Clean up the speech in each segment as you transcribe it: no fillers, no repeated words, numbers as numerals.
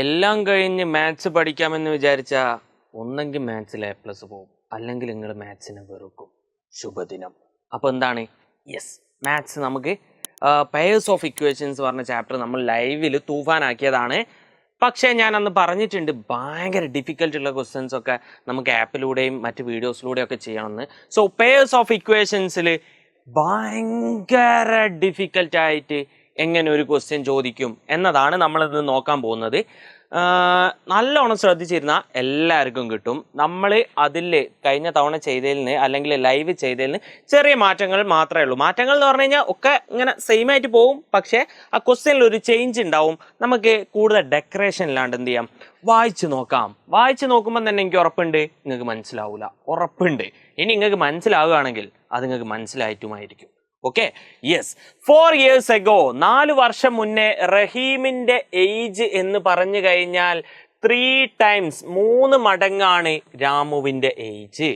എല്ലാം കഴിഞ്ഞ് മാത്സ് പഠിക്കാമെന്ന് വിചാരിച്ചാൽ ഒന്നെങ്കിൽ മാത്സിൽ A+ പോകും, അല്ലെങ്കിൽ നിങ്ങൾ മാത്സിനെ വെറുക്കും. ശുഭദിനം. അപ്പോൾ എന്താണ്? യെസ്, മാത്സ് നമുക്ക് പെയർസ് ഓഫ് ഇക്വേഷൻസ് പറഞ്ഞ ചാപ്റ്റർ നമ്മൾ ലൈവിൽ തൂഫാനാക്കിയതാണ്. പക്ഷേ ഞാൻ അന്ന് പറഞ്ഞിട്ടുണ്ട് ഭയങ്കര ഡിഫിക്കൽട്ടുള്ള ക്വസ്റ്റ്യൻസ് ഒക്കെ നമുക്ക് ആപ്പിലൂടെയും മറ്റ് വീഡിയോസിലൂടെയും ഒക്കെ ചെയ്യണമെന്ന്. സോ പെയർസ് ഓഫ് ഇക്വേഷൻസിൽ ഭയങ്കര ഡിഫിക്കൽട്ടായിട്ട് എങ്ങനെ ഒരു ക്വസ്റ്റ്യൻ ചോദിക്കും എന്നതാണ് നമ്മളിത് നോക്കാൻ പോകുന്നത്. നല്ലോണം ശ്രദ്ധിച്ചിരുന്നാൽ എല്ലാവർക്കും കിട്ടും. നമ്മൾ അതിൽ കഴിഞ്ഞ തവണ ചെയ്തതിൽ നിന്ന് അല്ലെങ്കിൽ ലൈവ് ചെയ്തതിൽ നിന്ന് ചെറിയ മാറ്റങ്ങൾ മാത്രമേ ഉള്ളൂ. മാറ്റങ്ങൾ എന്ന് പറഞ്ഞു കഴിഞ്ഞാൽ ഒക്കെ ഇങ്ങനെ സെയിം ആയിട്ട് പോകും, പക്ഷേ ആ ക്വസ്റ്റ്യനിൽ ഒരു ചേഞ്ച് ഉണ്ടാവും. നമുക്ക് കൂടുതൽ ഡെക്കറേഷൻ ഇല്ലാണ്ട് എന്ത് ചെയ്യാം, വായിച്ച് നോക്കാം. വായിച്ച് നോക്കുമ്പോൾ തന്നെ എനിക്ക് ഉറപ്പുണ്ട് നിങ്ങൾക്ക് മനസ്സിലാവില്ല, ഉറപ്പുണ്ട്. ഇനി നിങ്ങൾക്ക് മനസ്സിലാവുകയാണെങ്കിൽ അത് നിങ്ങൾക്ക് മനസ്സിലായിട്ടുമായിരിക്കും. Okay, yes. 4 years ago, 4 വർഷം മുന്നേ റഹീമിന്റെ ഏജ് എന്ന് പറഞ്ഞു കഴിഞ്ഞാൽ 3 times 3 മടങ്ങാണ് രാമുവിന്റെ ഏജ്.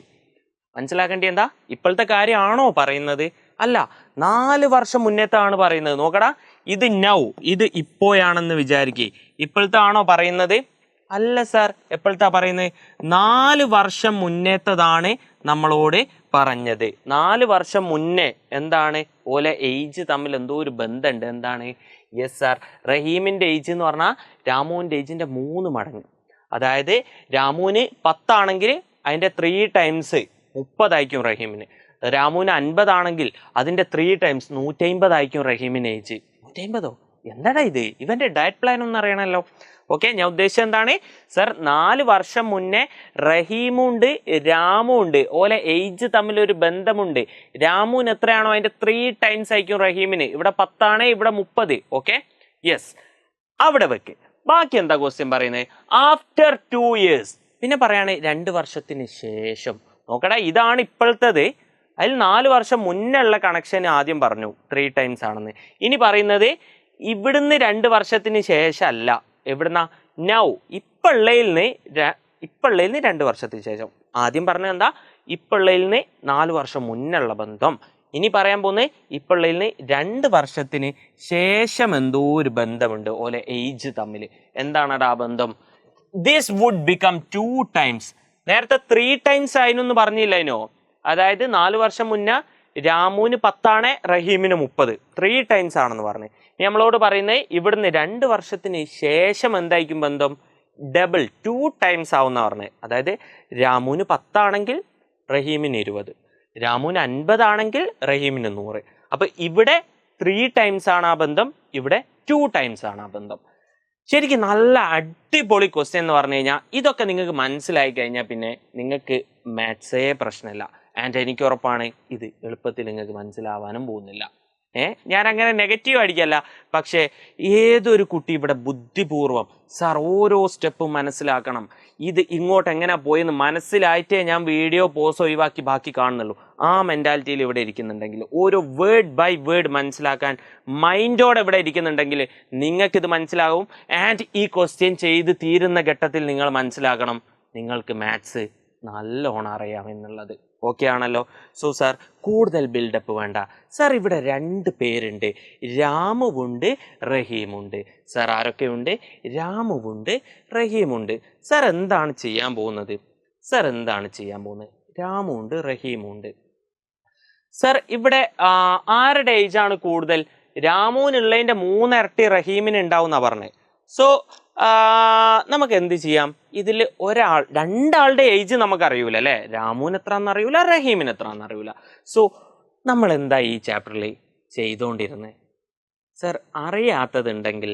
മനസ്സിലാക്കേണ്ടി എന്താ, ഇപ്പോഴത്തെ കാര്യമാണോ പറയുന്നത്? അല്ല, 4 വർഷം മുന്നേത്താണ് പറയുന്നത്. നോക്കടാ, ഇത് നൗ, ഇത് ഇപ്പോഴാണെന്ന് വിചാരിക്കേ. ഇപ്പോഴത്തെ ആണോ പറയുന്നത്? അല്ല സാർ, എപ്പോഴത്താ പറയുന്നത്? 4 വർഷം മുന്നേത്തതാണ് നമ്മളോട് പറഞ്ഞത്. 4 വർഷം മുന്നേ എന്താണ് ഓലെ ഏജ് തമ്മിൽ എന്തോ ഒരു ബന്ധമുണ്ട്. എന്താണ്? യെസ് സാർ, റഹീമിൻ്റെ ഏജ് എന്ന് പറഞ്ഞാൽ രാമുവിൻ്റെ ഏജിൻ്റെ 3 മടങ്ങ്. അതായത് രാമുവിന് 10 ആണെങ്കിൽ അതിൻ്റെ 3 times 30 ആയിരിക്കും റഹീമിന്. രാമുവിന് 50 ആണെങ്കിൽ അതിൻ്റെ 3 times 150 ആയിരിക്കും റഹീമിന് ഏജ്. 150ഓ? എന്താടാ ഇത്? ഇവൻ്റെ ഡയറ്റ് പ്ലാൻ ഒന്നും അറിയണമല്ലോ. ഓക്കെ, ഞാൻ ഉദ്ദേശിച്ചത് എന്താണ് സർ, 4 വർഷം മുന്നേ റഹീമുണ്ട് രാമുണ്ട്, ഓലെ ഏജ് തമ്മിലൊരു ബന്ധമുണ്ട്. രാമുവിന് എത്രയാണോ അതിൻ്റെ 3 times ആയിരിക്കും റഹീമിന്. ഇവിടെ 10 ആണ്, ഇവിടെ 30. ഓക്കെ, യെസ്, അവിടെ വെക്ക്. ബാക്കി എന്താ ക്വസ്റ്റ്യൻ പറയുന്നത്? After 2 years. പിന്നെ പറയാണ് 2 വർഷത്തിന് ശേഷം. നോക്കടാ, ഇതാണ് ഇപ്പോഴത്തത്. അതിൽ 4 വർഷം മുന്നേ ഉള്ള കണക്ഷൻ ആദ്യം പറഞ്ഞു 3 times ആണെന്ന്. ഇനി പറയുന്നത് ഇവിടുന്ന് 2 വർഷത്തിന് ശേഷം അല്ല. എവിടുന്ന? നൗ, ഇപ്പോഴുള്ളതിൽ നിന്ന് 2 വർഷത്തിന് ശേഷം. ആദ്യം പറഞ്ഞത് എന്താ? ഇപ്പോഴുള്ളതിൽ നിന്ന് 4 വർഷം മുന്നുള്ള ബന്ധം. ഇനി പറയാൻ പോകുന്നത് ഇപ്പോഴുള്ളതിൽ നിന്ന് 2 വർഷത്തിന് ശേഷം എന്തോ ഒരു ബന്ധമുണ്ട് ഓലെ ഏജ് തമ്മിൽ. എന്താണ് ആ ബന്ധം? This would become 2 times. നേരത്തെ 3 times ആയിരുന്നു പറഞ്ഞില്ലതിനോ? അതായത് 4 വർഷം മുന്നേ രാമുവിന് 10 ആണ്, റഹീമിന് 30. 3 times ആണെന്ന് പറഞ്ഞു. നമ്മളോട് പറയുന്നത് ഇവിടുന്ന് 2 വർഷത്തിന് ശേഷം എന്തായിരിക്കും ബന്ധം? ഡബിൾ, 2 times ആവുന്ന പറഞ്ഞത്. അതായത് രാമുവിന് 10 ആണെങ്കിൽ റഹീമിന് 20, രാമുവിന് 50 ആണെങ്കിൽ റഹീമിന് 100. അപ്പൊ ഇവിടെ 3 times ആണ് ആ ബന്ധം, ഇവിടെ 2 times ആണ് ആ ബന്ധം. ശരിക്കും നല്ല അടിപൊളി ക്വസ്റ്റ്യൻ എന്ന് പറഞ്ഞു കഴിഞ്ഞാൽ ഇതൊക്കെ നിങ്ങൾക്ക് മനസ്സിലായി കഴിഞ്ഞാൽ പിന്നെ നിങ്ങൾക്ക് മാത്സേ പ്രശ്നമില്ല. ആൻഡ് എനിക്ക് ഉറപ്പാണ് ഇത് എളുപ്പത്തിൽ നിങ്ങൾക്ക് മനസ്സിലാവാനും പോകുന്നില്ല. ഞാൻ അങ്ങനെ നെഗറ്റീവ് അടിക്കല്ല, പക്ഷേ ഏതൊരു കുട്ടി ഇവിടെ ബുദ്ധിപൂർവ്വം സാർ ഓരോ സ്റ്റെപ്പും മനസ്സിലാക്കണം, ഇത് ഇങ്ങോട്ട് എങ്ങനെ പോയെന്ന് മനസ്സിലായിട്ടേ ഞാൻ വീഡിയോ പോസ് ഒഴിവാക്കി ബാക്കി കാണുന്നുള്ളൂ. ആ മെൻറ്റാലിറ്റിയിൽ ഇവിടെ ഇരിക്കുന്നുണ്ടെങ്കിൽ, ഓരോ വേർഡ് ബൈ വേർഡ് മനസ്സിലാക്കാൻ മൈൻഡോടെ ഇവിടെ ഇരിക്കുന്നുണ്ടെങ്കിൽ നിങ്ങൾക്കിത് മനസ്സിലാകും. ആൻഡ് ഈ ക്വസ്റ്റ്യൻ ചെയ്ത് തീരുന്ന ഘട്ടത്തിൽ നിങ്ങൾ മനസ്സിലാക്കണം നിങ്ങൾക്ക് മാത്സ് നല്ലോണം അറിയാമെന്നുള്ളത്. ഓക്കെ ആണല്ലോ? സോ സാർ, കൂടുതൽ ബിൽഡപ്പ് വേണ്ട സാർ. ഇവിടെ 2 പേരുണ്ട്, രാമുവുണ്ട് റഹീമുണ്ട്. സാർ, ആരൊക്കെയുണ്ട്? രാമുവുണ്ട് റഹീമുണ്ട്. സാർ എന്താണ് ചെയ്യാൻ പോകുന്നത്? സാർ എന്താണ് ചെയ്യാൻ പോകുന്നത്? രാമുണ്ട് റഹീമുണ്ട്. സാർ, ഇവിടെ ആരുടെ ഏജാണ് കൂടുതൽ? രാമുവിനുള്ളതിൻ്റെ 3 ഇരട്ടി റഹീമിന് ഉണ്ടാവും എന്നാണ് പറഞ്ഞത്. സോ നമുക്ക് എന്ത് ചെയ്യാം? ഇതിൽ 2 ആളുടെ ഏജ് നമുക്കറിയൂല അല്ലേ? രാമുവിന് എത്രയാണെന്ന് അറിയൂല, റഹീമിന് എത്രയാണെന്ന് അറിയൂല. സോ നമ്മൾ എന്താ ഈ ചാപ്റ്ററിൽ ചെയ്തുകൊണ്ടിരുന്നത്? സർ, അറിയാത്തതുണ്ടെങ്കിൽ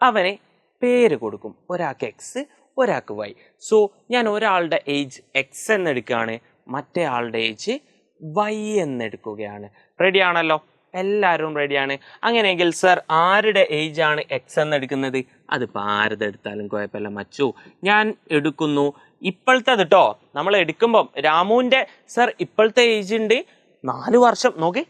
അവന് പേര് കൊടുക്കും. ഒരാൾക്ക് എക്സ്, ഒരാൾക്ക് വൈ. സോ ഞാൻ ഒരാളുടെ ഏജ് എക്സ് എന്നെടുക്കുകയാണ്, മറ്റേ ആളുടെ ഏജ് വൈ എന്നെടുക്കുകയാണ്. റെഡി ആണല്ലോ? എല്ലാവരും റെഡിയാണ്. അങ്ങനെയെങ്കിൽ സർ, ആരുടെ ഏജ് ആണ് എക്സ് എന്നെടുക്കുന്നത്? അതിപ്പോൾ ആരുടെടുത്താലും കുഴപ്പമില്ല മച്ചു. ഞാൻ എടുക്കുന്നു ഇപ്പോഴത്തെ കേട്ടോ. നമ്മൾ എടുക്കുമ്പം രാമുവിൻ്റെ സർ ഇപ്പോഴത്തെ ഏജ് ഉണ്ട് 4 വർഷം. നോക്കി,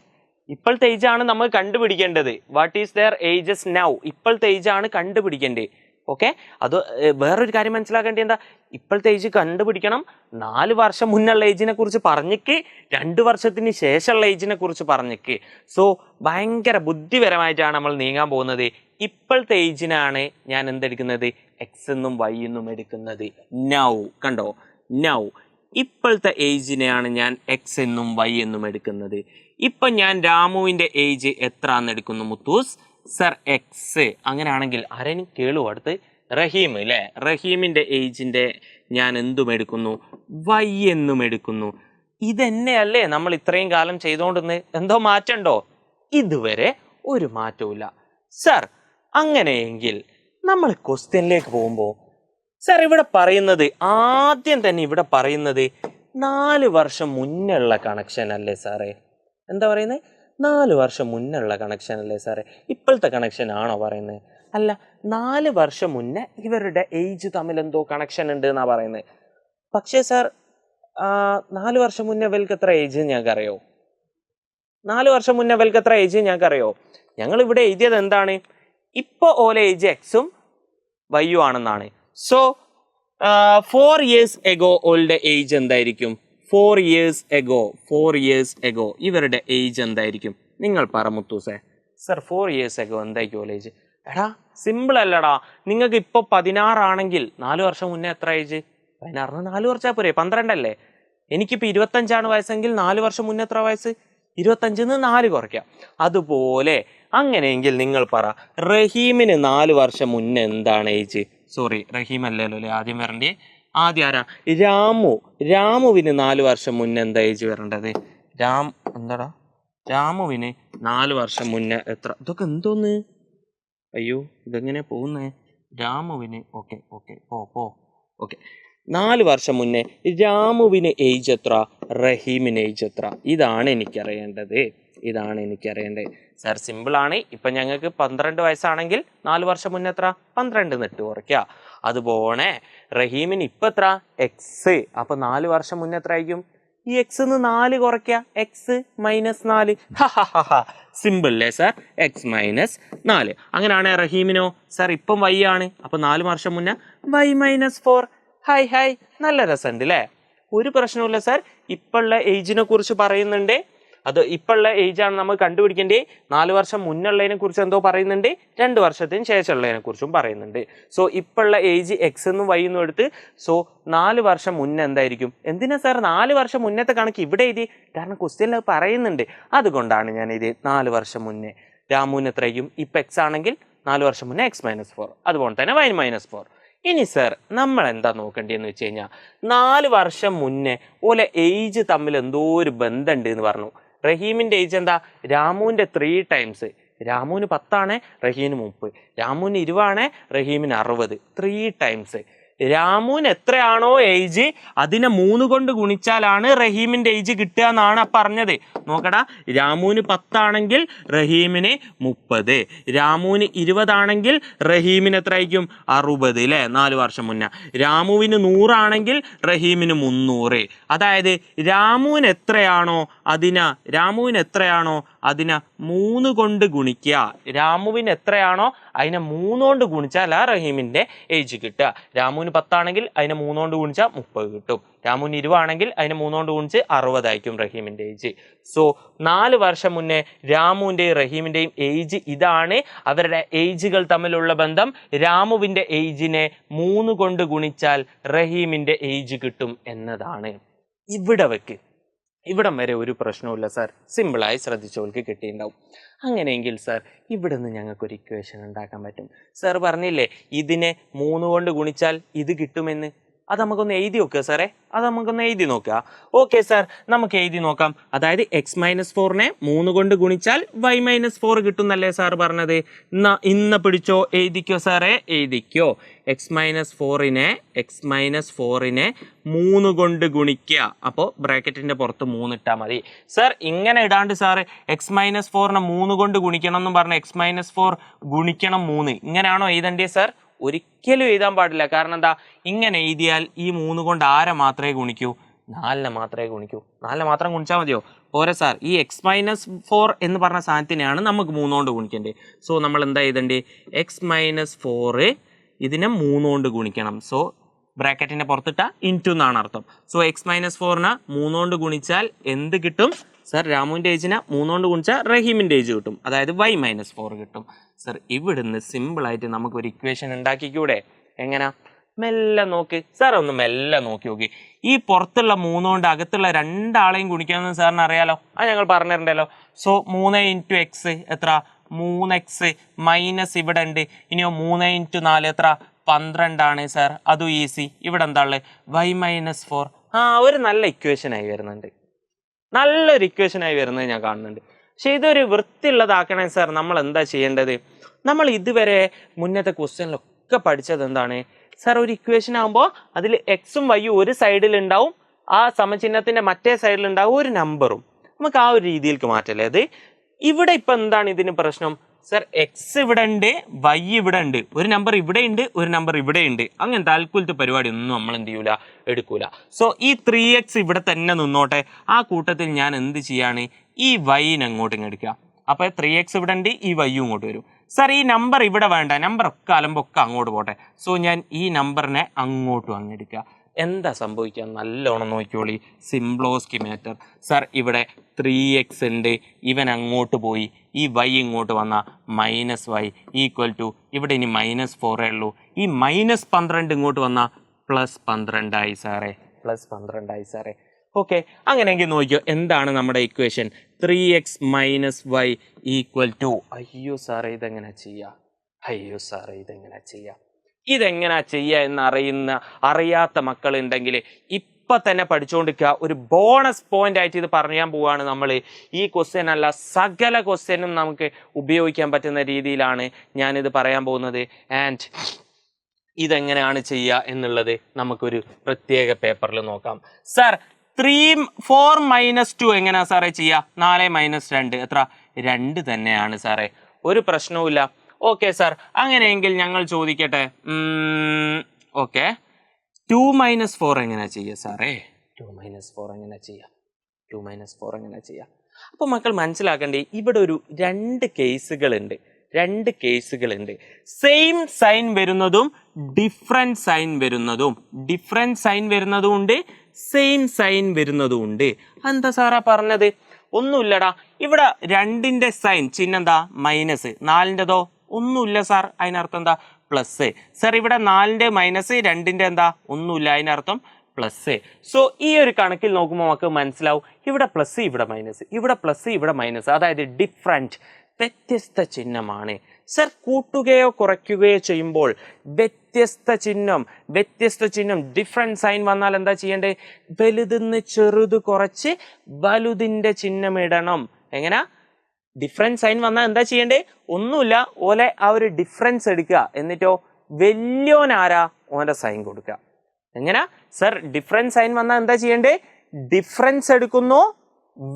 ഇപ്പോഴത്തെ ഏജാണ് നമ്മൾ കണ്ടുപിടിക്കേണ്ടത്. What is their ages now? ഇപ്പോഴത്തെ ഏജാണ് കണ്ടുപിടിക്കേണ്ടത്. ഓക്കെ, അത് വേറൊരു കാര്യം മനസ്സിലാക്കേണ്ടത് എന്താ? ഇപ്പോഴത്തെ ഏജ് കണ്ടുപിടിക്കണം. 4 വർഷം മുന്നുള്ള ഏജിനെ കുറിച്ച് പറഞ്ഞിക്ക്, 2 വർഷത്തിന് ശേഷമുള്ള ഏജിനെ കുറിച്ച് പറഞ്ഞിക്ക്. സോ ഭയങ്കര ബുദ്ധിപരമായിട്ടാണ് നമ്മൾ നീങ്ങാൻ പോകുന്നത്. ഇപ്പോഴത്തെ ഏജിനാണ് ഞാൻ എന്തെടുക്കുന്നത്? എക്സ് എന്നും വൈ എന്നും എടുക്കുന്നത്? നൗ കണ്ടോ, നൗ ഇപ്പോഴത്തെ ഏജിനെയാണ് ഞാൻ എക്സ് എന്നും വൈ എന്നും എടുക്കുന്നത്. ഇപ്പം ഞാൻ രാമുവിൻ്റെ ഏജ് എത്ര എന്ന് എടുക്കുന്നു മുത്തൂസ്? Sir X. അങ്ങനെയാണെങ്കിൽ ആരെയും കേളു അടുത്ത് റഹീം അല്ലേ, റഹീമിൻ്റെ ഏജിൻ്റെ ഞാൻ എന്തും എടുക്കുന്നു? വൈ എന്നും എടുക്കുന്നു. ഇതന്നെയല്ലേ നമ്മൾ ഇത്രയും കാലം ചെയ്തുകൊണ്ടിരുന്നത്? എന്തോ മാറ്റമുണ്ടോ? ഇതുവരെ ഒരു മാറ്റവും സർ. അങ്ങനെയെങ്കിൽ നമ്മൾ ക്വസ്റ്റ്യനിലേക്ക് പോകുമ്പോൾ സർ ഇവിടെ പറയുന്നത്, ആദ്യം തന്നെ ഇവിടെ പറയുന്നത് 4 വർഷം മുന്നുള്ള കണക്ഷൻ അല്ലേ സാറേ? എന്താ പറയുന്നത്? 4 വർഷം മുന്നുള്ള കണക്ഷൻ അല്ലേ സാറേ? ഇപ്പോഴത്തെ കണക്ഷൻ ആണോ പറയുന്നത്? അല്ല, 4 വർഷം മുന്നേ ഇവരുടെ ഏജ് തമ്മിൽ എന്തോ കണക്ഷൻ ഉണ്ട് എന്നാ പറയുന്നത്. പക്ഷേ സാർ 4 വർഷം മുന്നേ ഇവർക്ക് എത്ര ഏജ് ഞങ്ങൾക്കറിയോ? 4 വർഷം മുന്നേ ഇവർക്ക് എത്ര ഏജ് ഞങ്ങൾക്കറിയോ? ഞങ്ങൾ ഇവിടെ എഴുതിയത് എന്താണ്? ഇപ്പോൾ ഓല ഏജ് എക്സും വൈയും ആണെന്നാണ്. സോ 4 years ago ഓളുടെ ഏജ് എന്തായിരിക്കും? 4 years ago ഇവരുടെ ഏജ് എന്തായിരിക്കും? നിങ്ങൾ പറ മുത്തൂസേ. സർ 4 years ago എന്തായിരിക്കും ഓല ഏജ്? എടാ സിമ്പിൾ അല്ലടാ. നിങ്ങൾക്ക് ഇപ്പോൾ 16 ആണെങ്കിൽ 4 വർഷം മുന്നേ എത്ര ഏജ്? 16 4 വർഷമാ പോരെ, 12 അല്ലേ? എനിക്കിപ്പോൾ 25 വയസ്സെങ്കിൽ 4 വർഷം മുന്നേ എത്ര വയസ്സ്? 25 4 കുറയ്ക്കാം. അതുപോലെ അങ്ങനെയെങ്കിൽ നിങ്ങൾ പറ, റഹീമിന് 4 വർഷം മുന്നേ എന്താണ് ഏജ്? സോറി, റഹീം അല്ലല്ലോ അല്ലേ ആദ്യം വരണ്ടേ? ആദ്യം ആരാ? രാമുവിന് 4 വർഷം മുന്നേ എന്താ ഏജ് വരേണ്ടത്? എന്താടാ രാമുവിന് 4 വർഷം മുന്നേ എത്ര? ഇതൊക്കെ എന്തോന്ന്? അയ്യോ ഇതെങ്ങനെ പോകുന്നേ? രാമുവിന് ഓക്കെ ഓക്കെ 4 വർഷം മുന്നേ രാമുവിന് ഏജ് എത്ര? റഹീമിന് ഏജ് എത്ര? ഇതാണ് എനിക്കറിയേണ്ടത്. സാർ സിമ്പിളാണ്. ഇപ്പം ഞങ്ങൾക്ക് 12 വയസ്സാണെങ്കിൽ 4 വർഷം മുന്നേ എത്ര? 12 നെട്ട് കുറയ്ക്കുക. അതുപോലെ റഹീമിന് ഇപ്പം എത്ര? എക്സ്. അപ്പം 4 വർഷം മുന്നേ എത്ര ആയിരിക്കും? ഈ എക്സ് 4 കുറയ്ക്കുക, എക്സ് -4. സിമ്പിൾ അല്ലേ സാർ? എക്സ് -4. അങ്ങനെയാണെ റഹീമിനോ? സാർ ഇപ്പം വൈ ആണ്. അപ്പം 4 വർഷം മുന്നേ വൈ -4. ഹായ് നല്ല രസമുണ്ട് അല്ലേ? ഒരു പ്രശ്നവുമില്ല സാർ. ഇപ്പോഴുള്ള ഏജിനെ കുറിച്ച് പറയുന്നുണ്ട്. അത് ഇപ്പോഴുള്ള ഏജാണ് നമ്മൾ കണ്ടുപിടിക്കേണ്ടത്. 4 വർഷം മുന്നുള്ളതിനെ കുറിച്ച് എന്തോ പറയുന്നുണ്ട്, 2 വർഷത്തിന് ശേഷമുള്ളതിനെ കുറിച്ചും പറയുന്നുണ്ട്. സോ ഇപ്പോഴുള്ള ഏജ് എക്സ് എന്നും വൈ എന്നും എടുത്ത്, സോ 4 വർഷം മുന്നേ എന്തായിരിക്കും? എന്തിനാ സാർ 4 വർഷം മുന്നത്തെ കണക്ക് ഇവിടെ എഴുതി? കാരണം ക്വസ്റ്റ്യനിൽ അത് പറയുന്നുണ്ട്. അതുകൊണ്ടാണ് ഞാൻ ഇത് 4 വർഷം മുന്നേ. രാമുവിന് എത്രയായിരിക്കും? ഇപ്പം എക്സ് ആണെങ്കിൽ 4 വർഷം മുന്നേ എക്സ് -4, അതുപോലെ തന്നെ വൈ -4. ഇനി സാർ നമ്മൾ എന്താ നോക്കേണ്ടതെന്ന് വെച്ച് കഴിഞ്ഞാൽ, 4 വർഷം മുന്നേ ഓലെ ഏജ് തമ്മിൽ എന്തോ ഒരു ബന്ധമുണ്ട് എന്ന് പറഞ്ഞു. റഹീമിൻ്റെ ഏജ് എന്താ? രാമുവിൻ്റെ 3 ടൈംസ്. രാമുവിന് 10 ആണ്, റഹീമിന് 30. രാമുവിന് 20 ആണ്, റഹീമിന് 60. 3 ടൈംസ്. രാമുവിന് എത്രയാണോ ഏജ് അതിനെ 3 കൊണ്ട് ഗുണിച്ചാലാണ് റഹീമിൻ്റെ ഏജ് കിട്ടുക എന്നാണ് പറഞ്ഞത്. നോക്കടാ, രാമുവിന് 10 ആണെങ്കിൽ റഹീമിന് 30, രാമുവിന് 20 ആണെങ്കിൽ റഹീമിന് എത്രയായിരിക്കും? 60 അല്ലേ? 4 വർഷം മുന്നേ. രാമുവിന് 100 ആണെങ്കിൽ റഹീമിന് 300. അതായത് രാമുവിന് എത്രയാണോ അതിനെ 3 കൊണ്ട് ഗുണിക്കുക. രാമുവിന് എത്രയാണോ അതിനെ 3 കൊണ്ട് ഗുണിച്ചാൽ ആ റഹീമിൻ്റെ ഏജ് കിട്ടുക. രാമുവിന് 10 ആണെങ്കിൽ അതിനെ 3 കൊണ്ട് ഗുണിച്ചാൽ 30 കിട്ടും. രാമുവിന് 20 ആണെങ്കിൽ അതിനെ 3 കൊണ്ട് ഗുണിച്ച് 60 ആയിരിക്കും റഹീമിൻ്റെ ഏജ്. സോ 4 വർഷം മുന്നേ രാമുവിൻ്റെയും റഹീമിൻ്റെയും ഏജ് ഇതാണ്. അവരുടെ ഏജുകൾ തമ്മിലുള്ള ബന്ധം, രാമുവിൻ്റെ ഏജിനെ 3 കൊണ്ട് ഗുണിച്ചാൽ റഹീമിൻ്റെ ഏജ് കിട്ടും എന്നതാണ്. ഇവിടം വരെ ഒരു പ്രശ്നവുമില്ല സാർ. സിമ്പിളായി ശ്രദ്ധിച്ചവർക്ക് കിട്ടിയിട്ടുണ്ടാവും. അങ്ങനെയെങ്കിൽ സാർ ഇവിടെ നിന്ന് ഞങ്ങൾക്കൊരു ഇക്വേഷൻ ഉണ്ടാക്കാൻ പറ്റും. സാർ പറഞ്ഞില്ലേ ഇതിനെ 3 കൊണ്ട് ഗുണിച്ചാൽ ഇത് കിട്ടുമെന്ന്. അത് നമുക്കൊന്ന് എഴുതി നോക്കുക സാറേ. ഓക്കെ സാർ, നമുക്ക് എഴുതി നോക്കാം. അതായത് എക്സ് -4നെ 3 കൊണ്ട് ഗുണിച്ചാൽ വൈ -4 കിട്ടുന്നല്ലേ സാർ പറഞ്ഞത്? ഇന്ന് പിടിച്ചോ, എഴുതിക്കോ സാറേ, എഴുതിക്കോ. എക്സ് -4നെ 3 കൊണ്ട് ഗുണിക്കുക. അപ്പോൾ ബ്രാക്കറ്റിന്റെ പുറത്ത് 3 ഇട്ടാൽ മതി സാർ. ഇങ്ങനെ ഇടാണ്ട് സാറ് എക്സ് -4നെ 3 കൊണ്ട് ഗുണിക്കണം എന്നും പറഞ്ഞ് എക്സ് -4 ഗുണിക്കണം 3 ഇങ്ങനെയാണോ എഴുതണ്ടേ സാർ? ഒരിക്കലും എഴുതാൻ പാടില്ല. കാരണം എന്താ? ഇങ്ങനെ എഴുതിയാൽ ഈ 3 കൊണ്ട് ആരെ മാത്രമേ ഗുണിക്കൂ? 4നെ മാത്രമേ ഗുണിക്കൂ. 4നെ മാത്രം ഗുണിച്ചാൽ മതിയോ? പോരെ സാർ. ഈ എക്സ് -4 എന്ന് പറഞ്ഞ സാധനത്തിനെയാണ് നമുക്ക് 3 കൊണ്ട് ഗുണിക്കേണ്ടത്. സോ നമ്മൾ എന്താ എഴുതണ്ടേ? എക്സ് -4 ഇതിനെ 3 കൊണ്ട് ഗുണിക്കണം. സോ ബ്രാക്കറ്റിന്റെ പുറത്തിട്ട ഇൻറ്റു എന്നാണ് അർത്ഥം. സോ എക്സ് -4നെ 3 കൊണ്ട് ഗുണിച്ചാൽ എന്ത് കിട്ടും സാർ? രാമുവിൻ്റെ ഏജിനെ 3 കൊണ്ട് ഗുണിച്ചാൽ റഹീമിൻ്റെ ഏജ് കിട്ടും. അതായത് വൈ -4 കിട്ടും. സർ ഇവിടുന്ന് സിമ്പിളായിട്ട് നമുക്കൊരു ഇക്വേഷൻ ഉണ്ടാക്കിക്കൂടെ? എങ്ങനെ? മെല്ലെ നോക്ക് സാർ, ഒന്ന് മെല്ലെ നോക്കി നോക്കി. ഈ പുറത്തുള്ള 3 കൊണ്ട് അകത്തുള്ള 2 ആളെയും ഗുണിക്കാമെന്ന് സാറിന് അറിയാലോ, അത് ഞങ്ങൾ പറഞ്ഞിട്ടുണ്ടല്ലോ. സോ 3 × x എത്ര? 3x മൈനസ് ഇവിടെ ഉണ്ട്. ഇനിയോ 3 × 4 എത്ര? 12 ആണ് സാർ. അതും ഈസി. ഇവിടെ എന്താ ഉള്ളത്? y - 4. ഒരു നല്ല ഇക്വേഷനായി വരുന്നുണ്ട്, നല്ലൊരു ഇക്വേഷനായി വരുന്നത് ഞാൻ കാണുന്നുണ്ട്. പക്ഷെ ഇതൊരു വൃത്തിയുള്ളതാക്കണേ സാർ, നമ്മൾ എന്താ ചെയ്യേണ്ടത്? നമ്മൾ ഇതുവരെ മുന്നത്തെ ക്വസ്റ്റ്യനിലൊക്കെ പഠിച്ചത് എന്താണ് സാർ? ഒരു ഇക്വേഷൻ ആകുമ്പോൾ അതിൽ എക്സും വൈയും ഒരു സൈഡിൽ ഉണ്ടാവും, ആ സമചിഹ്നത്തിന്റെ മറ്റേ സൈഡിൽ ഉണ്ടാവും ഒരു നമ്പറും. നമുക്ക് ആ ഒരു രീതിയിലേക്ക് മാറ്റല്ലേ അത്. ഇവിടെ ഇപ്പൊ എന്താണ് ഇതിന് പ്രശ്നം സാർ? എക്സ് ഇവിടെ ഉണ്ട്, വൈ ഇവിടെ ഉണ്ട്, ഒരു നമ്പർ ഇവിടെ ഉണ്ട്, ഒരു നമ്പർ ഇവിടെ ഉണ്ട്. അങ്ങനെ താൽക്കുലത്തെ പരിപാടി ഒന്നും നമ്മൾ എന്ത് ചെയ്യൂല, എടുക്കൂല. സോ ഈ 3x ഇവിടെ തന്നെ നിന്നോട്ടെ. ആ കൂട്ടത്തിൽ ഞാൻ എന്ത് ചെയ്യാണ്? ഈ വൈനെ അങ്ങോട്ടും എടുക്കുക. അപ്പൊ 3x ഇവിടെ ഉണ്ട്, ഈ വൈയും ഇങ്ങോട്ട് വരും. സാർ ഈ നമ്പർ ഇവിടെ വേണ്ട, നമ്പർ ഒക്കെ അലമ്പൊക്കെ അങ്ങോട്ട് പോട്ടെ. സോ ഞാൻ ഈ നമ്പറിനെ അങ്ങോട്ടും അങ്ങ് എടുക്കുക. എന്താ സംഭവിക്കുക? നല്ലോണം നോക്കിയോളി. സിംപ്ലോസ്കി മാറ്റർ സാർ. ഇവിടെ 3x ഉണ്ട്, ഇവൻ അങ്ങോട്ട് പോയി, ഈ y ഇങ്ങോട്ട് വന്ന -y = ഇവിടെ ഇനി -4 ഉള്ളൂ. ഈ -12 ഇങ്ങോട്ട് വന്ന +12 ആയി സാറേ, +12 ആയി സാറേ. ഓക്കെ, അങ്ങനെയെങ്കിൽ നോക്കിയോ എന്താണ് നമ്മുടെ ഇക്വേഷൻ? 3x - y = അയ്യോ സാറേ ഇതെങ്ങനെ ചെയ്യാം? അയ്യോ സാറേ ഇതെങ്ങനെ ചെയ്യാം? ഇതെങ്ങനെ ചെയ്യുക എന്ന് അറിയാത്ത മക്കൾ ഉണ്ടെങ്കിൽ ഇപ്പൊ തന്നെ പഠിച്ചുകൊണ്ടിരിക്കുക. ഒരു ബോണസ് പോയിന്റ് ആയിട്ട് ഇത് പറയാൻ പോവാണ് നമ്മൾ. ഈ ക്വസ്റ്റ്യൻ അല്ല, സകല ക്വസ്റ്റ്യനും നമുക്ക് ഉപയോഗിക്കാൻ പറ്റുന്ന രീതിയിലാണ് ഞാനിത് പറയാൻ പോകുന്നത്. ആൻഡ് ഇതെങ്ങനെയാണ് ചെയ്യുക എന്നുള്ളത് നമുക്കൊരു പ്രത്യേക പേപ്പറിൽ നോക്കാം. സാർ 4 - 2 എങ്ങനെയാ സാറേ ചെയ്യുക? 4 - 2 എത്ര? 2 തന്നെയാണ് സാറേ, ഒരു പ്രശ്നവുമില്ല. ഓക്കെ സാർ, അങ്ങനെയെങ്കിൽ ഞങ്ങൾ ചോദിക്കട്ടെ. ഓക്കെ, 2 - 4 എങ്ങനെ ചെയ്യുക സാറേ? 2 - 4 എങ്ങനെ ചെയ്യാം? 2 - 4 എങ്ങനെ ചെയ്യാം? അപ്പൊ മക്കൾ മനസ്സിലാക്കണ്ടേ, ഇവിടെ ഒരു 2 കേസുകളുണ്ട്. 2 കേസുകളുണ്ട്. സെയിം സൈൻ വരുന്നതും ഡിഫറെന്റ് സൈൻ വരുന്നതും, ഡിഫറെന്റ് സൈൻ വരുന്നതും ഉണ്ട്, സെയിം സൈൻ വരുന്നതും ഉണ്ട്. എന്താ സാറാ പറഞ്ഞത്? ഒന്നുമില്ലടാ, ഇവിടെ 2ന്റെ സൈൻ ചിഹ്നം എന്താ? മൈനസ്. 4ൻ്റെതോ? ഒന്നുമില്ല സാർ, അതിനർത്ഥം എന്താ? പ്ലസ്. സാർ ഇവിടെ 4ന്റെ മൈനസ്, 2ന്റെ എന്താ? ഒന്നുമില്ല, അതിനർത്ഥം പ്ലസ്. സോ ഈ ഒരു കണക്കിൽ നോക്കുമ്പോൾ നമുക്ക് മനസ്സിലാവും, ഇവിടെ പ്ലസ്, ഇവിടെ മൈനസ്, ഇവിടെ പ്ലസ്, ഇവിടെ മൈനസ്, അതായത് ഡിഫറൻറ്റ്, വ്യത്യസ്ത ചിഹ്നമാണ്. സർ കൂട്ടുകയോ കുറയ്ക്കുകയോ ചെയ്യുമ്പോൾ വ്യത്യസ്ത ചിഹ്നം ഡിഫറെന്റ് സൈൻ വന്നാൽ എന്താ ചെയ്യേണ്ടത്? വലുതിന്ന് ചെറുത് കുറച്ച് വലുതിന്റെ ചിഹ്നം ഇടണം. എങ്ങനെ? ഡിഫറെന്റ് സൈൻ വന്നാൽ എന്താ ചെയ്യേണ്ടത്? ഒന്നുമില്ല, ഓലെ ആ ഒരു ഡിഫറൻസ് എടുക്കുക, എന്നിട്ടോ വലിയോനാരാ ഓന്റെ സൈൻ കൊടുക്കുക. എങ്ങനെ സർ? ഡിഫറൻറ്റ് സൈൻ വന്നാൽ എന്താ ചെയ്യേണ്ടത്? ഡിഫറൻസ് എടുക്കുന്നു,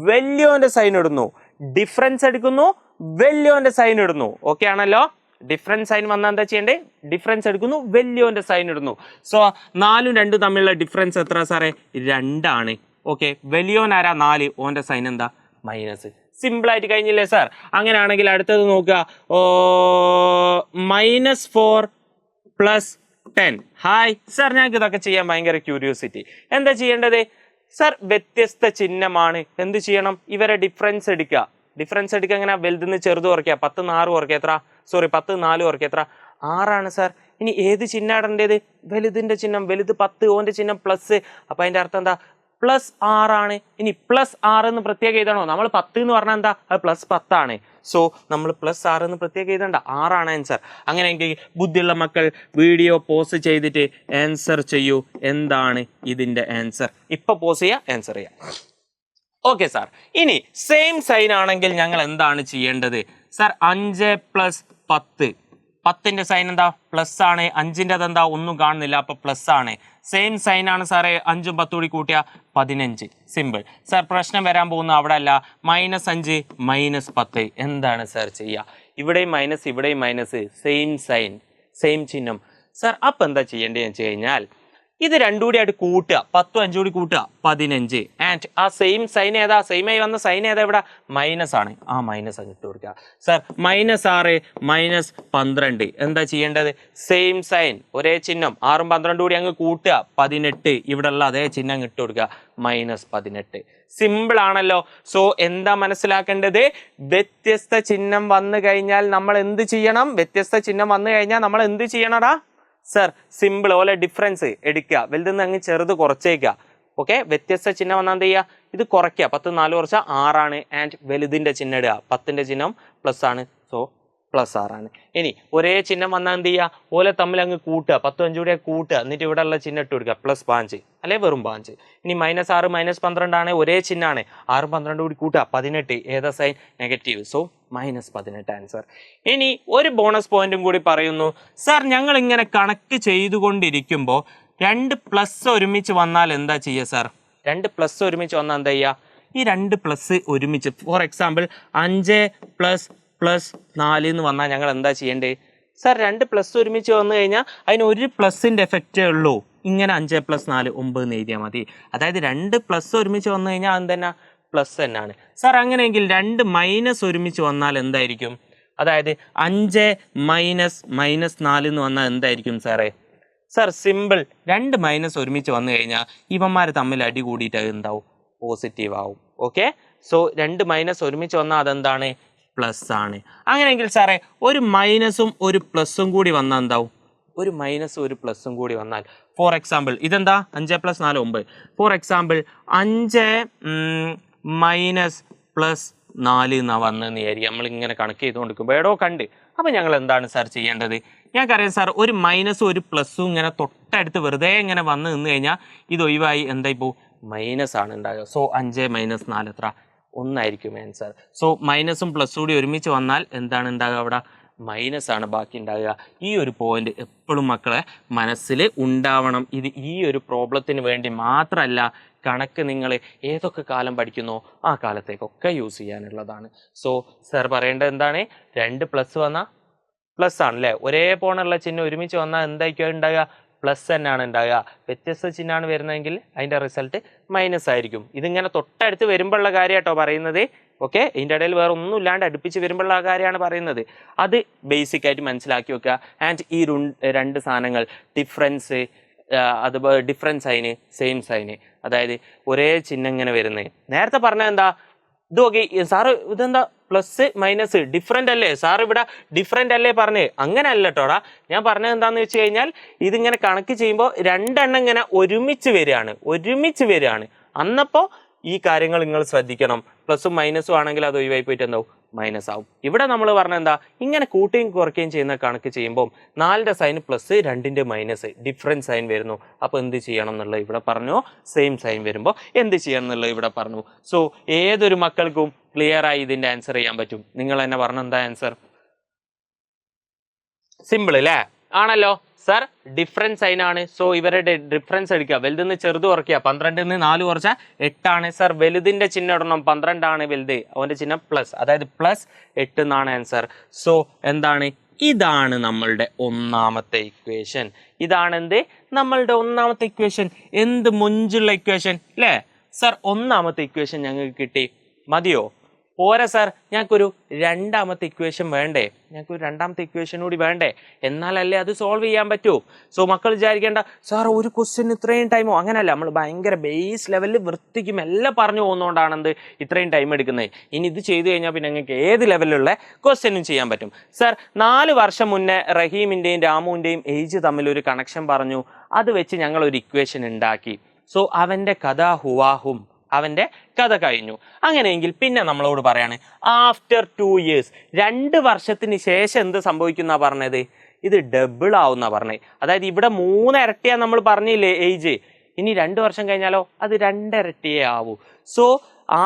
വലിയോന്റെ സൈൻ ഇടുന്നു, ഡിഫറൻസ് എടുക്കുന്നു, വലിയോന്റെ സൈൻ ഇടുന്നു. ഓക്കെ ആണല്ലോ? ഡിഫറൻറ്റ് സൈൻ വന്നാൽ എന്താ ചെയ്യേണ്ടത്? ഡിഫറൻസ് എടുക്കുന്നു, വലിയോന്റെ സൈൻ ഇടുന്നു. സോ 4ഉം 2ഉം തമ്മിലുള്ള ഡിഫറൻസ് എത്ര സാറേ? 2 ആണ്. ഓക്കെ, വലിയോനാരാ 4, ഓന്റെ സൈൻ എന്താ? മൈനസ്. സിമ്പിൾ ആയിട്ട് കഴിഞ്ഞില്ലേ സാർ? അങ്ങനെയാണെങ്കിൽ അടുത്തത് നോക്കുക. -4 + 10. ഹായ് സാർ, ഞങ്ങൾക്ക് ഇതൊക്കെ ചെയ്യാൻ ഭയങ്കര ക്യൂരിയോസിറ്റി. എന്താ ചെയ്യേണ്ടത് സാർ? വ്യത്യസ്ത ചിഹ്നമാണ്, എന്ത് ചെയ്യണം? ഇവരെ ഡിഫറൻസ് എടുക്കുക. ഡിഫറൻസ് എടുക്കുക എങ്ങനെ? വലുതിന്ന് ചെറുത് കുറയ്ക്കുക. 10 - 6 കുറയ്ക്കുക എത്ര? 10 - 4 കുറയ്ക്കുക എത്ര? 6 ആണ് സാർ. ഇനി ഏത് ചിഹ്നം ഇടേണ്ടത്? വലുതിന്റെ ചിഹ്നം. വലുത് 10, ഓന്റെ ചിഹ്നം പ്ലസ്. അപ്പൊ അതിന്റെ അർത്ഥം എന്താ? +6 ആണ്. ഇനി +6 എന്ന് പ്രത്യേകം എഴുതണോ? നമ്മൾ 10 എന്ന് പറഞ്ഞാൽ എന്താ? അത് +10 ആണ്. സോ നമ്മൾ +6 എന്ന് പ്രത്യേകം എഴുതണ്ട, 6 ആണ് ആൻസർ. അങ്ങനെയെങ്കിൽ ബുദ്ധിയുള്ള മക്കൾ വീഡിയോ പോസ് ചെയ്തിട്ട് ആൻസർ ചെയ്യൂ. എന്താണ് ഇതിന്റെ ആൻസർ? ഇപ്പൊ പോസ് ചെയ്യുക, ആൻസർ ചെയ്യാം. ഓക്കെ സാർ, ഇനി സെയിം സൈൻ ആണെങ്കിൽ ഞങ്ങൾ എന്താണ് ചെയ്യേണ്ടത് സാർ? 5 + 10. 10ന്റെ സൈൻ എന്താ? പ്ലസ് ആണ്. 5ൻ്റെ അതെന്താ? ഒന്നും കാണുന്നില്ല, അപ്പൊ പ്ലസ് ആണ്. സെയിം സൈൻ ആണ് സാറേ. 5ഉം 10ഉം കൂടി കൂട്ടിയ 15. Simple sir. പ്രശ്നം വരാൻ പോകുന്ന അവിടെ അല്ല. -5 - 10. എന്താണ് സാർ ചെയ്യുക? ഇവിടെയും മൈനസ്, ഇവിടെയും മൈനസ്, സെയിം സൈൻ, സെയിം ചിഹ്നം സാർ. അപ്പൊ എന്താ ചെയ്യേണ്ടതെന്ന് വെച്ച് കഴിഞ്ഞാൽ ഇത് 2 കൂടി ആയിട്ട് കൂട്ടുക, 10ഉം 5ഉം കൂടി കൂട്ടുക, 15. ആൻഡ് ആ സെയിം സൈൻ ഏതാ? സെയിം ആയി വന്ന സൈൻ ഏതാ? ഇവിടെ മൈനസ് ആണ്. ആ മൈനസ് അങ്ങ് ഇട്ട് കൊടുക്കുക സാർ. -6 - 12. എന്താ ചെയ്യേണ്ടത്? സെയിം സൈൻ, ഒരേ ചിഹ്നം, 6ഉം 12ഉം കൂടി അങ്ങ് കൂട്ടുക, 18. ഇവിടെ ഉള്ള അതേ ചിഹ്നം ഇട്ട് കൊടുക്കുക, -18. സിമ്പിൾ ആണല്ലോ? സോ എന്താ മനസ്സിലാക്കേണ്ടത്? വ്യത്യസ്ത ചിഹ്നം വന്നു കഴിഞ്ഞാൽ നമ്മൾ എന്ത് ചെയ്യണം? വ്യത്യസ്ത ചിഹ്നം വന്നു കഴിഞ്ഞാൽ നമ്മൾ എന്ത് ചെയ്യണടാ സർ സിമ്പിൾ ഓലെ ഡിഫറൻസ് എടുക്കുക, വലുതിൽ നിന്ന് അങ്ങ് ചെറുത് കുറച്ചേക്കുക. ഓക്കെ, വ്യത്യസ്ത ചിഹ്നം വന്നാൽ എന്ത് ചെയ്യുക, ഇത് കുറയ്ക്കുക. 10 4 കുറച്ചാൽ 6 ആണ്. ആൻഡ് വലുതിൻ്റെ ചിഹ്നം ഇടുക, 10ൻ്റെ ചിഹ്നം പ്ലസ് ആണ്, സോ +6 ആണ്. ഇനി ഒരേ ചിഹ്നം വന്നാൽ എന്ത് ചെയ്യുക, ഓലെ തമ്മിൽ അങ്ങ് കൂട്ടുക, 10 5 കൂടെ കൂട്ടുക, എന്നിട്ട് ഇവിടെ ഉള്ള ചിഹ്നം ഇട്ട് കൊടുക്കുക, +5 അല്ലെ വെറും 5. ഇനി -6 -12 ആണ്, ഒരേ ചിഹ്നമാണ്, 6 12 കൂടി കൂട്ടുക 18, ഏതാ സൈൻ നെഗറ്റീവ്, സോ -18 ആൻസർ. ഇനി ഒരു ബോണസ് പോയിന്റും കൂടി പറയുന്നു. സർ ഞങ്ങൾ ഇങ്ങനെ കണക്ക് ചെയ്തുകൊണ്ടിരിക്കുമ്പോൾ 2 പ്ലസ് ഒരുമിച്ച് വന്നാൽ എന്താ ചെയ്യുക സർ? 2 പ്ലസ് ഒരുമിച്ച് വന്നാൽ എന്താ ചെയ്യുക, ഈ 2 പ്ലസ് ഒരുമിച്ച്, ഫോർ എക്സാമ്പിൾ 5 + 4 എന്ന് വന്നാൽ ഞങ്ങൾ എന്താ ചെയ്യേണ്ടത് സർ? 2 പ്ലസ് ഒരുമിച്ച് വന്നു കഴിഞ്ഞാൽ അതിന് ഒരു പ്ലസിൻ്റെ എഫക്റ്റേ ഉള്ളൂ. ഇങ്ങനെ 5 + 4 9 എന്ന് എഴുതിയാൽ മതി. അതായത് 2 പ്ലസ് ഒരുമിച്ച് വന്നു കഴിഞ്ഞാൽ അത് തന്നെ പ്ലസ് തന്നെയാണ് സർ. അങ്ങനെയെങ്കിൽ 2 മൈനസ് ഒരുമിച്ച് വന്നാൽ എന്തായിരിക്കും? അതായത് 5 - -4 എന്ന് വന്നാൽ എന്തായിരിക്കും സാറേ? സർ സിമ്പിൾ, 2 മൈനസ് ഒരുമിച്ച് വന്നു കഴിഞ്ഞാൽ ഇവന്മാർ തമ്മിൽ അടി കൂടിയിട്ട് അത് എന്താവും, പോസിറ്റീവ് ആവും. ഓക്കെ, സോ 2 മൈനസ് ഒരുമിച്ച് വന്നാൽ അതെന്താണ്, പ്ലസ് ആണ്. അങ്ങനെയെങ്കിൽ സാറേ ഒരു മൈനസും ഒരു പ്ലസും കൂടി വന്നാൽ എന്താവും? ഒരു മൈനസും ഒരു പ്ലസും കൂടി വന്നാൽ, ഫോർ എക്സാമ്പിൾ ഇതെന്താ 5 + 4 9. ഫോർ എക്സാമ്പിൾ 5 - +4 എന്നാ വന്നതെന്ന് വിചാരിക്കും. നമ്മളിങ്ങനെ കണക്ക് ചെയ്തുകൊണ്ടിരിക്കുമ്പോൾ എടോ കണ്ട്. അപ്പം ഞങ്ങൾ എന്താണ് സാർ ചെയ്യേണ്ടത്? ഞങ്ങൾക്കറിയാം സാർ, ഒരു മൈനസും ഒരു പ്ലസും ഇങ്ങനെ തൊട്ടടുത്ത് വെറുതെ ഇങ്ങനെ വന്ന് നിന്ന് കഴിഞ്ഞാൽ ഇത് ഒഴിവായി എന്തായി പോവും, മൈനസ് ആണ് ഉണ്ടാകുക. സോ 5 - 4 എത്ര, 1 ആയിരിക്കും ആൻസർ. സോ മൈനസും പ്ലസും കൂടി ഒരുമിച്ച് വന്നാൽ എന്താണ് ഉണ്ടാകുക, അവിടെ മൈനസ് ആണ് ബാക്കി ഉണ്ടാകുക. ഈ ഒരു പോയിന്റ് എപ്പോഴും മക്കളെ മനസ്സിൽ ഉണ്ടാവണം. ഇത് ഈ ഒരു പ്രോബ്ലത്തിന് വേണ്ടി മാത്രമല്ല, കണക്ക് നിങ്ങൾ ഏതൊക്കെ കാലം പഠിക്കുന്നോ ആ കാലത്തേക്കൊക്കെ യൂസ് ചെയ്യാനുള്ളതാണ്. സോ സർ പറയേണ്ടത് എന്താണ്, 2 പ്ലസ് വന്നാൽ പ്ലസ് ആണല്ലേ, ഒരേ പോണുള്ള ചിഹ്നം ഒരുമിച്ച് വന്നാൽ എന്തായിരിക്കും ഉണ്ടാകുക, പ്ലസ് തന്നെയാണ് ഉണ്ടാകുക. വ്യത്യസ്ത ചിഹ്നമാണ് വരുന്നതെങ്കിൽ അതിൻ്റെ റിസൾട്ട് മൈനസ് ആയിരിക്കും. ഇതിങ്ങനെ തൊട്ടടുത്ത് വരുമ്പോഴുള്ള കാര്യം കേട്ടോ പറയുന്നത്. ഓക്കെ, ഇതിൻ്റെ ഇടയിൽ വേറെ ഒന്നും ഇല്ലാണ്ട് അടുപ്പിച്ച് വരുമ്പോഴുള്ള കാര്യമാണ് പറയുന്നത്. അത് ബേസിക് ആയിട്ട് മനസ്സിലാക്കി വെക്കുക. ആൻഡ് ഈ 2 സാധനങ്ങൾ ഡിഫറൻസ്, അതുപോലെ ഡിഫറൻസ് സൈന്, സെയിം സൈന്, അതായത് ഒരേ ചിഹ്നം ഇങ്ങനെ വരുന്നത്. നേരത്തെ പറഞ്ഞത് എന്താ, ഇത് ഓക്കെ സാറ് ഇതെന്താ പ്ലസ് മൈനസ് ഡിഫറെൻ്റ് അല്ലേ സാർ, ഇവിടെ ഡിഫറെൻ്റ് അല്ലേ പറഞ്ഞ്? അങ്ങനെ അല്ല കേട്ടോടാ, ഞാൻ പറഞ്ഞത് എന്താണെന്ന് വെച്ച് കഴിഞ്ഞാൽ ഇതിങ്ങനെ കണക്ക് ചെയ്യുമ്പോൾ 2 എണ്ണം ഇങ്ങനെ ഒരുമിച്ച് വരികയാണ്. അന്നപ്പോൾ ഈ കാര്യങ്ങൾ നിങ്ങൾ ശ്രദ്ധിക്കണം. പ്ലസും മൈനസും ആണെങ്കിൽ അത് ഒഴിവായി പോയിട്ട് എന്താവും, മൈനസ് ആവും. ഇവിടെ നമ്മൾ പറഞ്ഞ എന്താ, ഇങ്ങനെ കൂട്ടുകയും കുറയ്ക്കുകയും ചെയ്യുന്ന കണക്ക് ചെയ്യുമ്പോൾ 4ൻ്റെ സൈൻ പ്ലസ് 2ൻ്റെ മൈനസ്, ഡിഫറൻസ് സൈൻ വരുന്നു. അപ്പോൾ എന്ത് ചെയ്യണം എന്നുള്ളത് ഇവിടെ പറഞ്ഞു. സെയിം സൈൻ വരുമ്പോൾ എന്ത് ചെയ്യണം എന്നുള്ളത് ഇവിടെ പറഞ്ഞു. സോ ഏതൊരു മക്കൾക്കും ക്ലിയർ ആയി ഇതിൻ്റെ ആൻസർ ചെയ്യാൻ പറ്റും. നിങ്ങൾ തന്നെ പറഞ്ഞ എന്താ ആൻസർ? സിമ്പിൾ അല്ലേ? ആണല്ലോ സർ, ഡിഫറൻസ് സൈൻ ആണ്. സോ ഇവരുടെ ഡിഫറൻസ് എടുക്കുക, വലുതിന്ന് ചെറുത് കുറയ്ക്കുക. 12ന്ന് 4 കുറച്ചാൽ 8 ആണ്. സർ വലുതിൻ്റെ ചിഹ്നം ഇടണം, 12 ആണ് വലുത്, അവൻ്റെ ചിഹ്നം പ്ലസ്, അതായത് +8 എന്നാണ് ആൻസർ. സോ എന്താണ്, ഇതാണ് നമ്മളുടെ ഒന്നാമത്തെ ഇക്വേഷൻ. ഇതാണെന്ത്, നമ്മളുടെ ഒന്നാമത്തെ ഇക്വേഷൻ. എന്ത് മൊഞ്ചുള്ള ഇക്വേഷൻ അല്ലേ സർ? ഒന്നാമത്തെ ഇക്വേഷൻ ഞങ്ങൾക്ക് കിട്ടി, മതിയോ? പോരാ സാർ, ഞങ്ങൾക്കൊരു രണ്ടാമത്തെ ഇക്വേഷൻ വേണ്ടേ? ഞങ്ങൾക്കൊരു രണ്ടാമത്തെ ഇക്വേഷൻ കൂടി വേണ്ടേ? എന്നാലല്ലേ അത് സോൾവ് ചെയ്യാൻ പറ്റൂ. സോ മക്കൾ വിചാരിക്കേണ്ട സാർ ഒരു ക്വസ്റ്റ്യൻ ഇത്രയും ടൈമോ, അങ്ങനെയല്ല. നമ്മൾ ഭയങ്കര ബേസ് ലെവലിൽ വൃത്തിക്കും എല്ലാം പറഞ്ഞു പോകുന്നതുകൊണ്ടാണ് ഇത്രയും ടൈം എടുക്കുന്നത്. ഇനി ഇത് ചെയ്തു കഴിഞ്ഞാൽ പിന്നെ ഞങ്ങൾക്ക് ഏത് ലെവലിലുള്ള ക്വസ്റ്റ്യനും ചെയ്യാൻ പറ്റും. സാർ 4 വർഷം മുന്നേ റഹീമിൻ്റെയും രാമുവിൻ്റെയും ഏജ് തമ്മിലൊരു കണക്ഷൻ പറഞ്ഞു. അത് വെച്ച് ഞങ്ങൾ ഒരു ഇക്വേഷൻ ഉണ്ടാക്കി. സോ അവൻ്റെ കഥ ഹുവാഹും, അവൻ്റെ കഥ കഴിഞ്ഞു. അങ്ങനെയെങ്കിൽ പിന്നെ നമ്മളോട് പറയാണ് ആഫ്റ്റർ 2 years, 2 വർഷത്തിന് ശേഷം എന്ത് സംഭവിക്കുന്ന പറഞ്ഞത്? ഇത് ഡബിൾ ആവുന്ന പറഞ്ഞത്. അതായത് ഇവിടെ 3 ഇരട്ടിയാ നമ്മൾ പറഞ്ഞില്ലേ ഏജ്, ഇനി 2 വർഷം കഴിഞ്ഞാലോ അത് 2 ഇരട്ടിയേ ആവൂ. സോ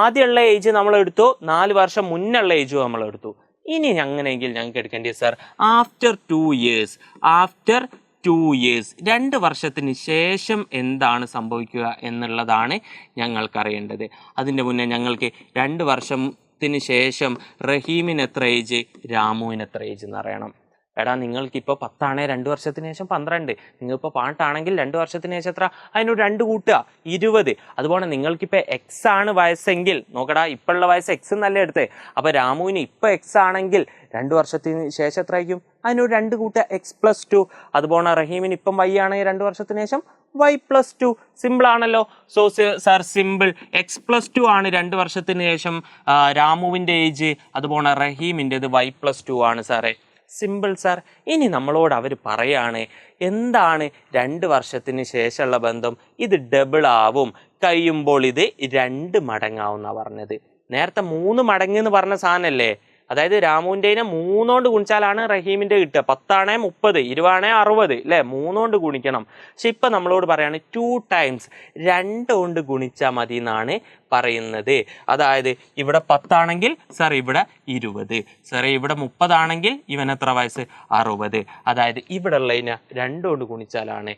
ആദ്യമുള്ള ഏജ് നമ്മൾ എടുത്തു, 4 വർഷം മുന്നുള്ള ഏജും നമ്മൾ എടുത്തു. ഇനി അങ്ങനെയെങ്കിൽ ഞങ്ങൾക്ക് എടുക്കേണ്ടത് sir after 2 years, after 2 years, 2 വർഷത്തിന് ശേഷം എന്താണ് സംഭവിക്കുക എന്നുള്ളതാണ് ഞങ്ങൾക്കറിയേണ്ടത്. അതിൻ്റെ മുന്നേ ഞങ്ങൾക്ക് 2 വർഷത്തിന് ശേഷം റഹീമിന് എത്ര ഏജ്, രാമുവിന് എത്ര ഏജ് എന്നറിയണം. എടാ നിങ്ങൾക്കിപ്പോൾ 10 ആണ്, 2 വർഷത്തിന് ശേഷം 12. നിങ്ങളിപ്പോൾ 18 ആണെങ്കിൽ 2 വർഷത്തിന് ശേഷം എത്ര, അതിനോട് 2 കൂട്ടുക 20. അതുപോലെ നിങ്ങൾക്കിപ്പോൾ എക്സ് ആണ് വയസ്സെങ്കിൽ നോക്കടാ, ഇപ്പോഴുള്ള വയസ്സ് എക്സ് എന്നല്ലേ എടുത്തേ. അപ്പോൾ രാമുവിന് ഇപ്പോൾ എക്സ് ആണെങ്കിൽ 2 വർഷത്തിന് ശേഷം എത്ര ആയിരിക്കും, അതിനോട് 2 കൂട്ടുക x+2. അതുപോലെ റഹീമിന് ഇപ്പം y ആണെങ്കിൽ 2 വർഷത്തിന് ശേഷം y+2. സിമ്പിൾ ആണല്ലോ. സോ സാർ സിമ്പിൾ, x+2 ആണ് 2 വർഷത്തിന് ശേഷം രാമുവിൻ്റെ ഏജ്. അതുപോലെ റഹീമിൻ്റെത് y+2 ആണ് സാറേ. Simple sir. ഇനി നമ്മളോട് അവർ പറയാണ് എന്താണ് 2 വർഷത്തിന് ശേഷമുള്ള ബന്ധം, ഇത് ഡബിൾ ആവും, കഴിയുമ്പോൾ ഇത് 2 മടങ്ങാവുന്ന പറഞ്ഞത്. നേരത്തെ 3 മടങ്ങ് എന്ന് പറഞ്ഞ സാധനല്ലേ, അതായത് രാമുവിൻ്റെ 3 കൊണ്ട് ഗുണിച്ചാലാണ് റഹീമിൻ്റെ കിട്ടുക. 10 ആണേ 30, 20 ആണേ 60 അല്ലേ, 3 കൊണ്ട് ഗുണിക്കണം. പക്ഷെ ഇപ്പം നമ്മളോട് പറയാണ് 2 ടൈംസ് 2 കൊണ്ട് ഗുണിച്ചാൽ മതി എന്നാണ് പറയുന്നത്. അതായത് ഇവിടെ 10 ആണെങ്കിൽ സാർ ഇവിടെ 20, സാറേ ഇവിടെ 30 ആണെങ്കിൽ ഇവൻ എത്ര വയസ്സ് 60. അതായത് ഇവിടെ ഉള്ളതിനെ 2 കൊണ്ട് ഗുണിച്ചാലാണ്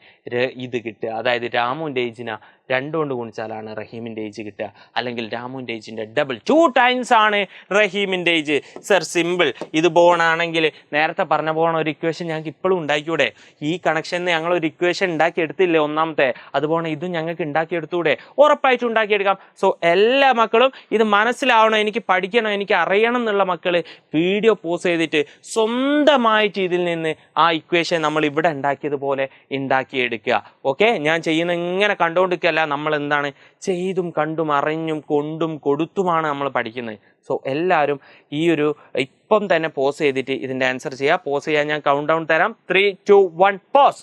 ഇത് കിട്ടുക. അതായത് രാമുവിൻ്റെ ഏജിനെ 2 കൊണ്ട് ഗുണിച്ചാലാണ് റഹീമിൻ്റെ ഏജ് കിട്ടുക. അല്ലെങ്കിൽ രാമുവിൻ്റെ ഏജിൻ്റെ ഡബിൾ 2 ടൈംസ് ആണ് റഹീമിൻ്റെ ഏജ്. Sir simple. ഇത് ബോണാണെങ്കിൽ നേരത്തെ പറഞ്ഞ പോണ ഒരു ഇക്വേഷൻ ഞങ്ങൾക്ക് ഇപ്പോഴും ഉണ്ടാക്കിയൂടെ? ഈ കണക്ഷന് ഞങ്ങൾ ഒരു ഇക്വേഷൻ ഉണ്ടാക്കി എടുത്തില്ലേ ഒന്നാമത്തെ, അതുപോലെ ഇതും ഞങ്ങൾക്ക് ഉണ്ടാക്കിയെടുത്തൂടെ? ഉറപ്പായിട്ടും ഉണ്ടാക്കിയെടുക്കാം. സോ എല്ലാ മക്കളും ഇത് മനസ്സിലാവണം, എനിക്ക് പഠിക്കണം, എനിക്ക് അറിയണം എന്നുള്ള മക്കൾ വീഡിയോ പോസ് ചെയ്തിട്ട് സ്വന്തമായിട്ട് ഇതിൽ നിന്ന് ആ ഇക്വേഷൻ നമ്മൾ ഇവിടെ ഉണ്ടാക്കിയതുപോലെ ഉണ്ടാക്കിയെടുക്കുക. ഓക്കെ, ഞാൻ ചെയ്യുന്ന ഇങ്ങനെ കണ്ടുകൊണ്ടിരിക്കുകയല്ല, നമ്മൾ എന്താണ് ചെയ്തും കണ്ടും അറിഞ്ഞും കൊണ്ടും കൊടുത്തുമാണ് നമ്മൾ പഠിക്കുന്നത്. സോ എല്ലാവരും ഈ ഒരു ഇപ്പം തന്നെ പോസ് ചെയ്തിട്ട് ഇതിൻ്റെ ആൻസർ ചെയ്യുക. പോസ് ചെയ്യാൻ ഞാൻ കൗണ്ട് ഡൗൺ തരാം. 3, 2, 1 പോസ്.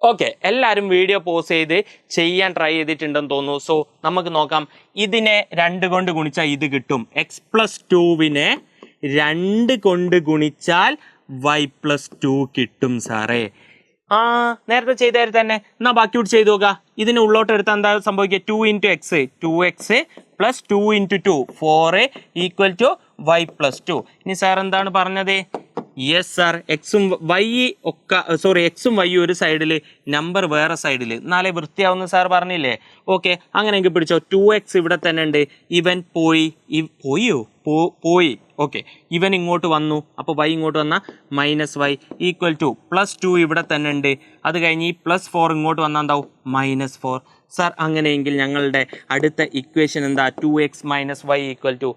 ഓക്കെ, എല്ലാവരും വീഡിയോ പോസ് ചെയ്ത് ചെയ്യാൻ ട്രൈ ചെയ്തിട്ടുണ്ടെന്ന് തോന്നുന്നു. സോ നമുക്ക് നോക്കാം. ഇതിനെ 2 കൊണ്ട് ഗുണിച്ചാൽ ഇത് കിട്ടും. x+2വിനെ 2 കൊണ്ട് ഗുണിച്ചാൽ y+2 കിട്ടും സാറേ. നേരത്തെ ചെയ്തായിരുന്നു തന്നെ. എന്നാൽ ബാക്കിയോട് ചെയ്ത് നോക്കുക. ഇതിന് ഉള്ളോട്ട് എടുത്താൽ എന്താ സംഭവിക്കുക? 2 × x, 2x + 2 × 2 4 = y+2. ഇനി സാർ എന്താണ് പറഞ്ഞത്? യെസ് സാർ, എക്സും വൈ ഒക്കെ എക്സും വൈ ഒരു സൈഡിൽ, നമ്പർ വേറെ സൈഡിൽ, എന്നാലേ വൃത്തിയാവുന്ന സാർ പറഞ്ഞില്ലേ? ഓക്കെ, അങ്ങനെയെങ്കിൽ പിടിച്ചോ. 2x ഇവിടെ തന്നെ ഉണ്ട്, ഇവൻ പോയി. ഓക്കെ, ഇവൻ ഇങ്ങോട്ട് വന്നു, അപ്പോൾ y ഇങ്ങോട്ട് വന്നാൽ -y = +2 ഇവിടെ തന്നെ ഉണ്ട്. അത് കഴിഞ്ഞ് ഈ +4 ഇങ്ങോട്ട് വന്നാൽ എന്താവും? -4. സാർ അങ്ങനെയെങ്കിൽ ഞങ്ങളുടെ അടുത്ത ഇക്വേഷൻ എന്താ? 2x - y =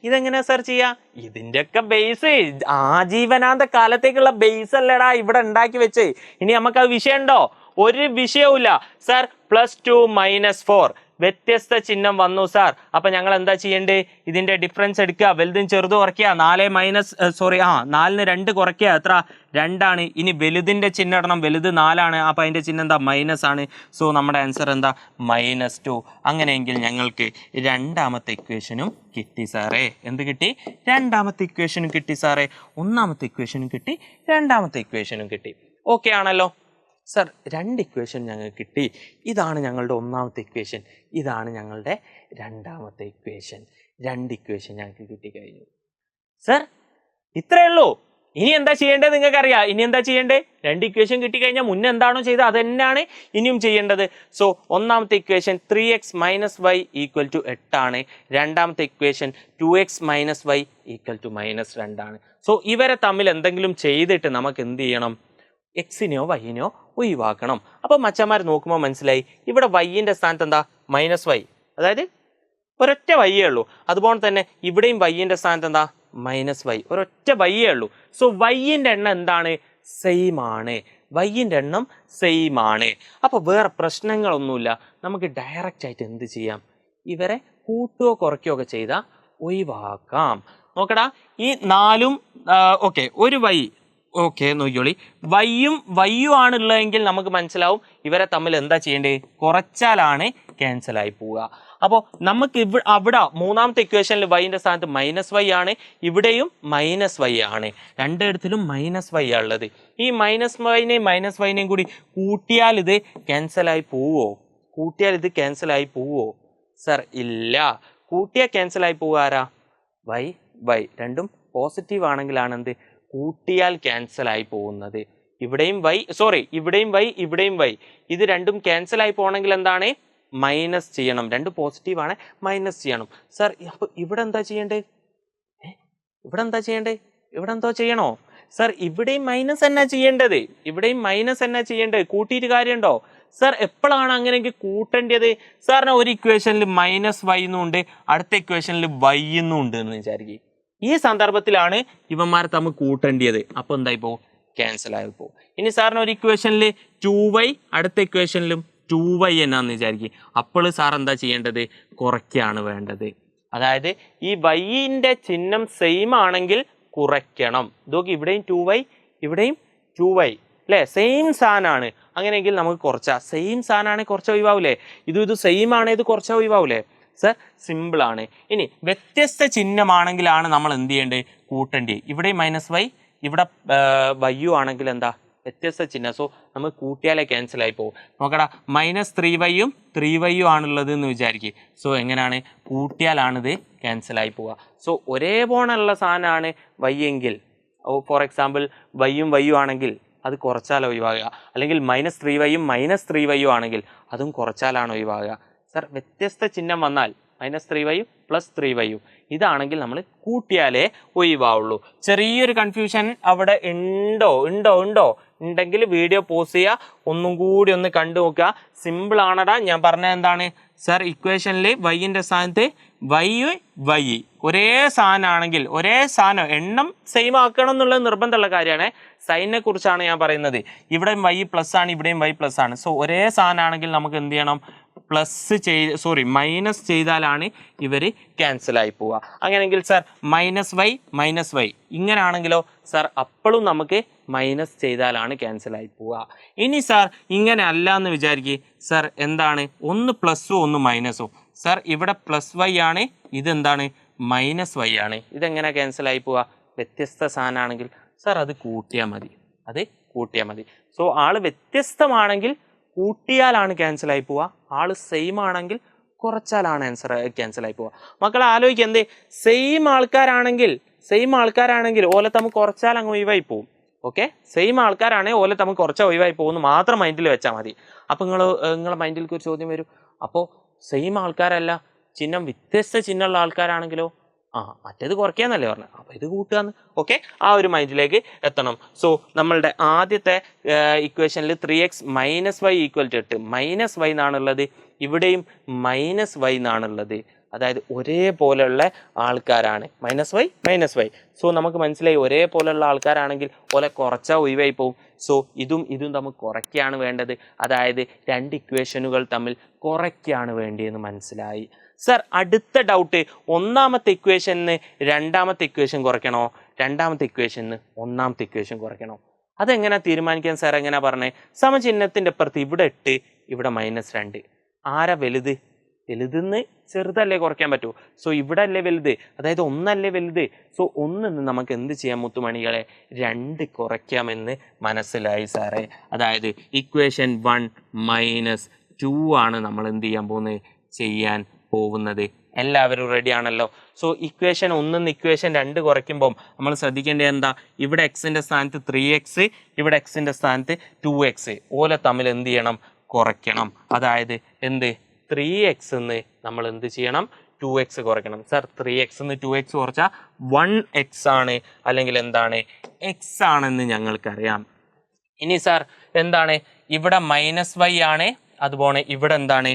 ഇതെങ്ങനെയാ സാർ ചെയ്യാ? ഇതിൻ്റെയൊക്കെ ബേസ് ആജീവനാന്ത കാലത്തേക്കുള്ള ബേസ് അല്ലേടാ ഇവിടെ ഉണ്ടാക്കി വെച്ച്. ഇനി നമുക്ക് അത് വിഷയമുണ്ടോ? ഒരു വിഷയവുമില്ല സാർ. +2 - 4 വ്യത്യസ്ത ചിഹ്നം വന്നു സാർ. അപ്പൊ ഞങ്ങൾ എന്താ ചെയ്യേണ്ടത്? ഇതിന്റെ ഡിഫറൻസ് എടുക്കുക, വലുതും ചെറുതും കുറയ്ക്കുക. 4ന് 2 കുറയ്ക്കുക, എത്ര? 2 ആണ്. ഇനി വലുതിന്റെ ചിഹ്നം ഇടണം, വലുത് 4 ആണ്, അപ്പൊ അതിന്റെ ചിഹ്നം എന്താ? മൈനസ് ആണ്. സോ നമ്മുടെ ആൻസർ എന്താ? -2. അങ്ങനെയെങ്കിൽ ഞങ്ങൾക്ക് രണ്ടാമത്തെ ഇക്വേഷനും കിട്ടി സാറേ. എന്ത് കിട്ടി? രണ്ടാമത്തെ ഇക്വേഷനും കിട്ടി സാറേ. ഒന്നാമത്തെ ഇക്വേഷനും കിട്ടി, രണ്ടാമത്തെ ഇക്വേഷനും കിട്ടി. ഓക്കെ ആണല്ലോ സർ? 2 ഇക്വേഷൻ ഞങ്ങൾക്ക് കിട്ടി. ഇതാണ് ഞങ്ങളുടെ ഒന്നാമത്തെ ഇക്വേഷൻ, ഇതാണ് ഞങ്ങളുടെ രണ്ടാമത്തെ ഇക്വേഷൻ. 2 ഇക്വേഷൻ ഞങ്ങൾക്ക് കിട്ടിക്കഴിഞ്ഞു സർ. ഇത്രയേ ഉള്ളൂ. ഇനി എന്താ ചെയ്യേണ്ടത് നിങ്ങൾക്കറിയാം. ഇനി എന്താ ചെയ്യേണ്ടത്? 2 ഇക്വേഷൻ കിട്ടിക്കഴിഞ്ഞാൽ മുന്നേ എന്താണോ ചെയ്തത് അത് തന്നെയാണ് ഇനിയും ചെയ്യേണ്ടത്. സോ ഒന്നാമത്തെ ഇക്വേഷൻ 3x - y = 8 ആണ്. രണ്ടാമത്തെ ഇക്വേഷൻ 2x - y = -2 ആണ്. സോ ഇവരെ തമ്മിൽ എന്തെങ്കിലും ചെയ്തിട്ട് നമുക്ക് എന്ത് ചെയ്യണം? എക്സിനെയോ വൈനെയോ ഒഴിവാക്കണം. അപ്പോൾ മച്ചന്മാർ നോക്കുമ്പോൾ മനസ്സിലായി, ഇവിടെ വൈൻ്റെ സ്ഥാനത്ത് എന്താ? -y, അതായത് ഒരൊറ്റ വയ്യേ ഉള്ളൂ. അതുപോലെ തന്നെ ഇവിടെയും വൈൻ്റെ സ്ഥാനത്ത് എന്താ? -y, ഒരൊറ്റ വയ്യേ ഉള്ളൂ. സോ വൈൻ്റെ എണ്ണം എന്താണ്? സെയിം ആണ്. വൈൻ്റെ എണ്ണം സെയിം ആണ്. അപ്പോൾ വേറെ പ്രശ്നങ്ങളൊന്നുമില്ല. നമുക്ക് ഡയറക്റ്റ് ആയിട്ട് എന്ത് ചെയ്യാം? ഇവരെ കൂട്ടുകയോ കുറയ്ക്കുകയോ ഒക്കെ ചെയ്താൽ ഒഴിവാക്കാം. നോക്കടാ, ഈ 4ഉം ഓക്കെ, ഒരു വൈ ഓക്കെ നോക്കിയോളി. വയ്യും ആണുള്ളതെങ്കിൽ നമുക്ക് മനസ്സിലാവും ഇവരെ തമ്മിൽ എന്താ ചെയ്യേണ്ടത്? കുറച്ചാലാണ് ക്യാൻസലായി പോവുക. അപ്പോൾ നമുക്ക് അവിടെ മൂന്നാമത്തെ ഇക്വേഷനിൽ വൈൻ്റെ സ്ഥാനത്ത് -y ആണ്, ഇവിടെയും -y ആണ്. രണ്ടിടത്തിലും -y ഉള്ളത്. ഈ -yനെയും കൂടി കൂട്ടിയാൽ ഇത് ക്യാൻസലായി പോവോ? സർ ഇല്ല. കൂട്ടിയാൽ ക്യാൻസലായി പോവുക ആരാ? വൈ. രണ്ടും പോസിറ്റീവ് ആണെങ്കിലാണ് എന്ത്? കൂട്ടിയാൽ ക്യാൻസലായി പോകുന്നത്. ഇവിടെയും വൈ, ഇത് രണ്ടും ക്യാൻസലായി പോകണമെങ്കിൽ എന്താണ്? മൈനസ് ചെയ്യണം. 2 പോസിറ്റീവ് ആണ്, മൈനസ് ചെയ്യണം. സർ അപ്പോൾ ഇവിടെ എന്താ ചെയ്യേണ്ടത്? ഇവിടെ എന്തോ ചെയ്യണോ? സർ ഇവിടെയും മൈനസ് എന്നാ ചെയ്യേണ്ടത്? കൂട്ടിയിട്ട് കാര്യമുണ്ടോ? സർ എപ്പോഴാണ് അങ്ങനെയെങ്കിൽ കൂട്ടേണ്ടത്? സാറിന് ഒരു ഇക്വേഷനിൽ -y എന്നുണ്ട്, അടുത്ത ഇക്വേഷനിൽ y എന്നും ഉണ്ട് എന്ന് വിചാരിക്കും. ഈ സന്ദർഭത്തിലാണ് ഇവന്മാരെ തമ്മിൽ കൂട്ടേണ്ടത്. അപ്പോൾ എന്തായി പോകും? ക്യാൻസൽ ആയി പോകും. ഇനി സാറിന് ഒരു ഇക്വേഷനിൽ 2y, അടുത്ത ഇക്വേഷനിലും 2y എന്നാന്ന് വിചാരിക്കും. അപ്പോൾ സാർ എന്താ ചെയ്യേണ്ടത്? കുറയ്ക്കുകയാണ് വേണ്ടത്. അതായത് ഈ വൈൻ്റെ ചിഹ്നം സെയിം ആണെങ്കിൽ കുറയ്ക്കണം. ഇതൊക്കെ ഇവിടെയും 2y ഇവിടെയും 2y അല്ലേ, സെയിം സാധനമാണ്. അങ്ങനെയെങ്കിൽ നമുക്ക് കുറച്ചാൽ സെയിം സാധനമാണെങ്കിൽ കുറച്ച് ഒഴിവാവില്ലേ? ഇത് സെയിം ആണ്, ഇത് കുറച്ച് ഒഴിവാവില്ലേ സർ? സിമ്പിളാണ്. ഇനി വ്യത്യസ്ത ചിഹ്നമാണെങ്കിലാണ് നമ്മൾ എന്ത് ചെയ്യേണ്ടത്? കൂട്ടേണ്ടത്. ഇവിടെ -y ഇവിടെ y ആണെങ്കിൽ എന്താ? വ്യത്യസ്ത ചിഹ്നം. സോ നമുക്ക് കൂട്ടിയാലേ ക്യാൻസൽ ആയി പോകും. നോക്കടാ, -3y 3y ആണുള്ളത് എന്ന് വിചാരിക്കുക. സോ എങ്ങനെയാണ്? കൂട്ടിയാലാണിത് ക്യാൻസൽ ആയി പോവുക. സോ ഒരേ പോണുള്ള സാധനമാണ് y എങ്കിൽ, ഫോർ എക്സാമ്പിൾ y ആണെങ്കിൽ അത് കുറച്ചാൽ ഒഴിവാകുക. അല്ലെങ്കിൽ -3y -3y ആണെങ്കിൽ അതും കുറച്ചാലാണ് ഒഴിവാകുക. സർ വ്യത്യസ്ത ചിഹ്നം വന്നാൽ -3y + 3y ഇതാണെങ്കിൽ നമ്മൾ കൂട്ടിയാലേ ഒഴിവാവുള്ളൂ. ചെറിയൊരു കൺഫ്യൂഷൻ അവിടെ ഉണ്ടെങ്കിൽ വീഡിയോ പോസ് ചെയ്യുക, ഒന്നും കൂടി ഒന്ന് കണ്ടു നോക്കുക. സിമ്പിൾ ആണടാ. ഞാൻ പറഞ്ഞത് എന്താണ് സർ? ഇക്വേഷനിൽ വൈൻ്റെ സ്ഥാനത്ത് y ഒരേ സാധനമാണെങ്കിൽ, ഒരേ സാധനം എണ്ണം സെയിം ആക്കണം എന്നുള്ളത് നിർബന്ധമുള്ള കാര്യമാണ്. സൈനിനെ കുറിച്ചാണ് ഞാൻ പറയുന്നത്. ഇവിടെയും y പ്ലസ് ആണ്, ഇവിടെയും y പ്ലസ് ആണ്. സോ ഒരേ സാധനമാണെങ്കിൽ നമുക്ക് എന്ത് ചെയ്യണം? മൈനസ് ചെയ്താലാണ് ഇവർ ക്യാൻസൽ ആയി പോവുക. അങ്ങനെയെങ്കിൽ സർ -y ഇങ്ങനെയാണെങ്കിലോ സർ അപ്പോഴും നമുക്ക് മൈനസ് ചെയ്താലാണ് ക്യാൻസൽ ആയി പോവുക. ഇനി സാർ ഇങ്ങനെ അല്ല എന്ന് വിചാരിക്കുക. സർ എന്താണ്? ഒന്ന് പ്ലസ്സും ഒന്ന് മൈനസും. സർ ഇവിടെ +y ആണ്, ഇതെന്താണ്? -y ആണ്. ഇതെങ്ങനെ ക്യാൻസൽ ആയി പോവുക? വ്യത്യസ്ത സാധനമാണെങ്കിൽ സർ അത് കൂട്ടിയാൽ മതി. സോ ആള് വ്യത്യസ്തമാണെങ്കിൽ കൂട്ടിയാലാണ് ക്യാൻസൽ ആയി പോവുക. ആള് സെയിം ആണെങ്കിൽ കുറച്ചാലാണ് ക്യാൻസൽ ആയി പോവുക. മക്കളെ ആലോചിക്കുക, എന്തേ? സെയിം ആൾക്കാരാണെങ്കിൽ ഓലെ തമ്മിൽ കുറച്ചാൽ അങ്ങ് ഒഴിവായി പോവും. ഓക്കെ, സെയിം ആൾക്കാരാണെങ്കിൽ ഓലെ തമ്മിൽ കുറച്ച് ഒഴിവായി പോകുന്നു മാത്രം മൈൻഡിൽ വെച്ചാൽ മതി. അപ്പോൾ നിങ്ങളെ മൈൻഡിലേക്ക് ഒരു ചോദ്യം വരും, അപ്പോൾ സെയിം ആൾക്കാരല്ല, ചിഹ്നം വ്യത്യസ്ത ചിഹ്നമുള്ള ആൾക്കാരാണെങ്കിലോ? മറ്റേത് കുറയ്ക്കാന്നല്ലേ പറഞ്ഞത്, അപ്പോൾ ഇത് കൂട്ടുകയെന്ന്. ഓക്കെ, ആ ഒരു മൈൻഡിലേക്ക് എത്തണം. സോ നമ്മളുടെ ആദ്യത്തെ ഇക്വേഷനിൽ 3x - y = 8 -y എന്നാണുള്ളത്, ഇവിടെയും -y എന്നാണുള്ളത്. അതായത് ഒരേപോലെയുള്ള ആൾക്കാരാണ്. -y. സോ നമുക്ക് മനസ്സിലായി, ഒരേപോലെയുള്ള ആൾക്കാരാണെങ്കിൽ പോലെ കുറച്ചാൽ ഒഴിവായി പോകും. സോ ഇതും നമുക്ക് കുറയ്ക്കുകയാണ് വേണ്ടത്. അതായത് രണ്ട് ഇക്വേഷനുകൾ തമ്മിൽ കുറയ്ക്കുകയാണ് വേണ്ടിയെന്ന് മനസ്സിലായി. സർ അടുത്ത ഡൗട്ട്, ഒന്നാമത്തെ ഇക്വേഷന് രണ്ടാമത്തെ ഇക്വേഷൻ കുറയ്ക്കണോ? രണ്ടാമത്തെ ഇക്വേഷന് ഒന്നാമത്തെ ഇക്വേഷൻ കുറയ്ക്കണോ? അതെങ്ങനെ തീരുമാനിക്കാൻ സാർ? എങ്ങനെ പറഞ്ഞേ? സമചിഹ്നത്തിൻ്റെ അപ്പുറത്ത് ഇവിടെ 8, ഇവിടെ -2. ആരാ വലുത്? വലുതെന്ന് ചെറുതല്ലേ കുറയ്ക്കാൻ പറ്റൂ. സോ ഇവിടെ അല്ലേ വലുത്, അതായത് ഒന്നല്ലേ വലുത്. സോ ഒന്നിന്ന് നമുക്ക് എന്ത് ചെയ്യാം മുത്തുമണികളെ? 2 കുറയ്ക്കാമെന്ന് മനസ്സിലായി സാറേ. അതായത് ഇക്വേഷൻ 1 - 2 ആണ് നമ്മൾ എന്ത് ചെയ്യാൻ പോകുന്നത്. എല്ലാവരും റെഡി ആണല്ലോ? സോ ഇക്വേഷൻ 1 ഇക്വേഷൻ 2 കുറയ്ക്കുമ്പോൾ നമ്മൾ ശ്രദ്ധിക്കേണ്ടത് എന്താ? ഇവിടെ എക്സിൻ്റെ സ്ഥാനത്ത് 3x, ഇവിടെ എക്സിൻ്റെ സ്ഥാനത്ത് 2x, ഓലെ തമ്മിൽ എന്ത് ചെയ്യണം? കുറയ്ക്കണം. അതായത് എന്ത്? 3x എന്ന് നമ്മൾ എന്ത് ചെയ്യണം? 2x കുറയ്ക്കണം. സർ 3x എന്ന് 2x കുറച്ചാൽ 1x ആണ്, അല്ലെങ്കിൽ എന്താണ്? x ആണെന്ന് ഞങ്ങൾക്കറിയാം. ഇനി സാർ എന്താണ്? ഇവിടെ -y ആണ്, അതുപോലെ ഇവിടെ എന്താണ്?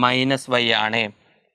-y ആണ്.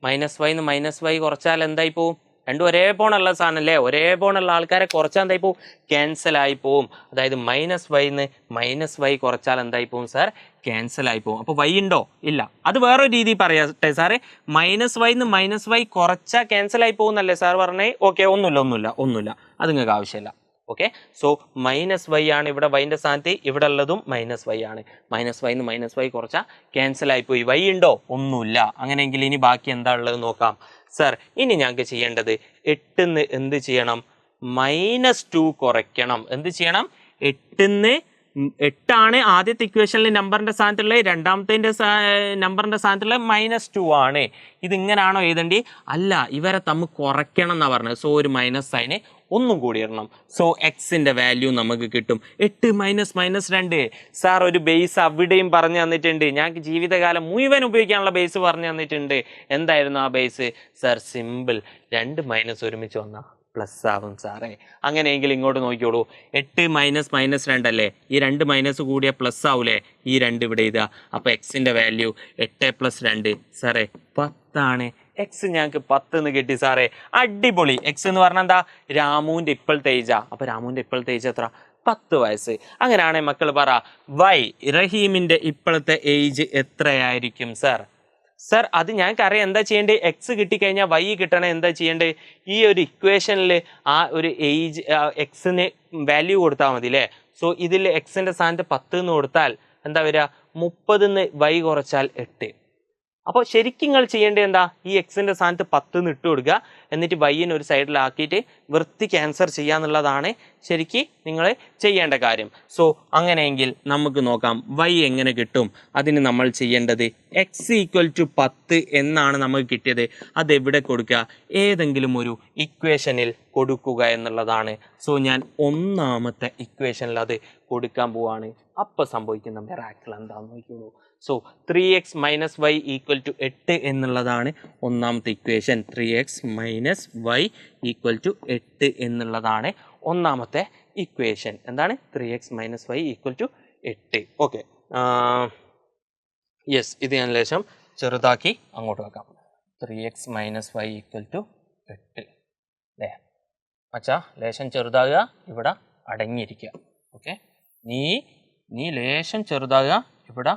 -y കുറച്ചാൽ എന്തായി പോവും? രണ്ടും ഒരേ പോണുള്ള സാധനമല്ലേ? ഒരേ പോണുള്ള ആൾക്കാരെ കുറച്ചാൽ എന്തായി പോവും? ക്യാൻസൽ ആയി പോവും. അതായത് -y കുറച്ചാൽ എന്തായി പോവും സാർ? ക്യാൻസൽ ആയി പോവും. അപ്പോൾ y ഉണ്ടോ? ഇല്ല. അത് വേറൊരു രീതി പറയാട്ടെ സാറേ. -y കുറച്ചാൽ ക്യാൻസൽ ആയി പോകുന്നല്ലേ സാർ പറഞ്ഞേ? ഓക്കെ, ഒന്നുമില്ല, അത് നിങ്ങൾക്ക് ആവശ്യമില്ല. ഓക്കെ, സോ -y ആണ് ഇവിടെ വൈൻ്റെ സ്ഥാനത്ത്, ഇവിടെ ഉള്ളതും -y ആണ്. -y കുറച്ചാൽ ക്യാൻസൽ ആയിപ്പോയി. y ഉണ്ടോ? ഒന്നുമില്ല. അങ്ങനെയെങ്കിൽ ഇനി ബാക്കി എന്താ ഉള്ളത് നോക്കാം. സർ ഇനി ഞങ്ങൾക്ക് ചെയ്യേണ്ടത് 8 എന്ത് ചെയ്യണം? -2 കുറയ്ക്കണം. എന്ത് ചെയ്യണം? 8 ആണ് ആദ്യത്തെ ഇക്വേഷനിൽ നമ്പറിൻ്റെ സ്ഥാനത്തുള്ളത്, രണ്ടാമത്തെ നമ്പറിൻ്റെ സ്ഥാനത്തുള്ള -2 ആണ്. ഇതിങ്ങനാണോ എഴുതേണ്ടി? അല്ല, ഇവരെ തമ്മിൽ കുറയ്ക്കണം എന്നാണ് പറഞ്ഞത്. സോ ഒരു മൈനസ് സൈന് ഒന്നും കൂടി ഇടണം. സോ എക്സിൻ്റെ വാല്യൂ നമുക്ക് കിട്ടും 8 - -2. സാർ ഒരു ബേസ് അവിടെയും പറഞ്ഞു തന്നിട്ടുണ്ട്. ഞങ്ങൾക്ക് ജീവിതകാലം മുഴുവൻ ഉപയോഗിക്കാനുള്ള ബേസ് പറഞ്ഞു തന്നിട്ടുണ്ട്. എന്തായിരുന്നു ആ ബേസ്? സാർ സിമ്പിൾ, 2 മൈനസ് ഒരുമിച്ച് വന്നാൽ പ്ലസ് ആവും സാറേ. അങ്ങനെയെങ്കിൽ ഇങ്ങോട്ട് നോക്കിയോളൂ, 8 - -2 അല്ലേ? ഈ 2 മൈനസ് കൂടിയ പ്ലസ് ആവൂലേ? ഈ 2 ഇവിടെ എഴുതുക. അപ്പോൾ എക്സിൻ്റെ വാല്യൂ 8 + 2 സാറേ 10 ആണ്. എക്സ് ഞങ്ങൾക്ക് 10 എന്ന് കിട്ടി സാറേ. അടിപൊളി. എക്സ് എന്ന് പറഞ്ഞാൽ എന്താ? രാമുവിൻ്റെ ഇപ്പോഴത്തെ ഏജാ. അപ്പോൾ രാമുവിൻ്റെ ഇപ്പോഴത്തെ ഏജ് എത്ര? 10 വയസ്സ്. അങ്ങനെയാണെങ്കിൽ മക്കൾ പറ, റഹീമിൻ്റെ ഇപ്പോഴത്തെ ഏജ് എത്രയായിരിക്കും സാർ? സർ അത് ഞങ്ങൾക്കറിയാം എന്താ ചെയ്യേണ്ടത്, എക്സ് കിട്ടിക്കഴിഞ്ഞാൽ വൈ കിട്ടണേ എന്താ ചെയ്യേണ്ടത്, ഈ ഒരു ഇക്വേഷനിൽ ആ ഒരു ഏജ് എക്സിന് വാല്യൂ കൊടുത്താൽ മതി അല്ലേ. സോ ഇതിൽ എക്സിൻ്റെ സ്ഥാനത്ത് 10 എന്ന് കൊടുത്താൽ എന്താ വരിക, 30 വൈ കുറച്ചാൽ 8. അപ്പോൾ ശരിക്കും നിങ്ങൾ ചെയ്യേണ്ടത് എന്താ, ഈ എക്സിൻ്റെ സ്ഥാനത്ത് 10 ഇട്ട് കൊടുക്കുക, എന്നിട്ട് വൈന് ഒരു സൈഡിലാക്കിയിട്ട് വൃത്തിക്ക് ആൻസർ ചെയ്യാന്നുള്ളതാണ് ശരിക്കും നിങ്ങൾ ചെയ്യേണ്ട കാര്യം. സോ അങ്ങനെയെങ്കിൽ നമുക്ക് നോക്കാം വൈ എങ്ങനെ കിട്ടും. അതിന് നമ്മൾ ചെയ്യേണ്ടത് എക്സ് ഈക്വൽ ടു 10 എന്നാണ് നമുക്ക് കിട്ടിയത്. അതെവിടെ കൊടുക്കുക, ഏതെങ്കിലും ഒരു ഇക്വേഷനിൽ കൊടുക്കുക എന്നുള്ളതാണ്. സോ ഞാൻ ഒന്നാമത്തെ ഇക്വേഷനിൽ അത് കൊടുക്കാൻ പോവാണ്. അപ്പോൾ സംഭവിക്കുന്ന മിറാക്കിൾ എന്താണെന്ന് നോക്കിയോളൂ. So 3x minus y equal to 8 എന്നുള്ളതാണ് ഒന്നാമത്തെ equation. 3x minus y equal to 8 എന്നുള്ളതാണ് ഒന്നാമത്തെ ഇക്വേഷൻ. എന്താണ്, 3x minus y equal to 8. Okay, yes, ഇത് ഞാൻ ലേശം ചെറുതാക്കി അങ്ങോട്ട് വെക്കാം. 3x minus y equal to 8 അല്ലേ അച്ഛാ, ലേശം ചെറുതാകുക, ഇവിടെ അടങ്ങിയിരിക്കുക. ഓക്കെ, നീ ലേശം ചെറുതാകുക, ഇവിടെ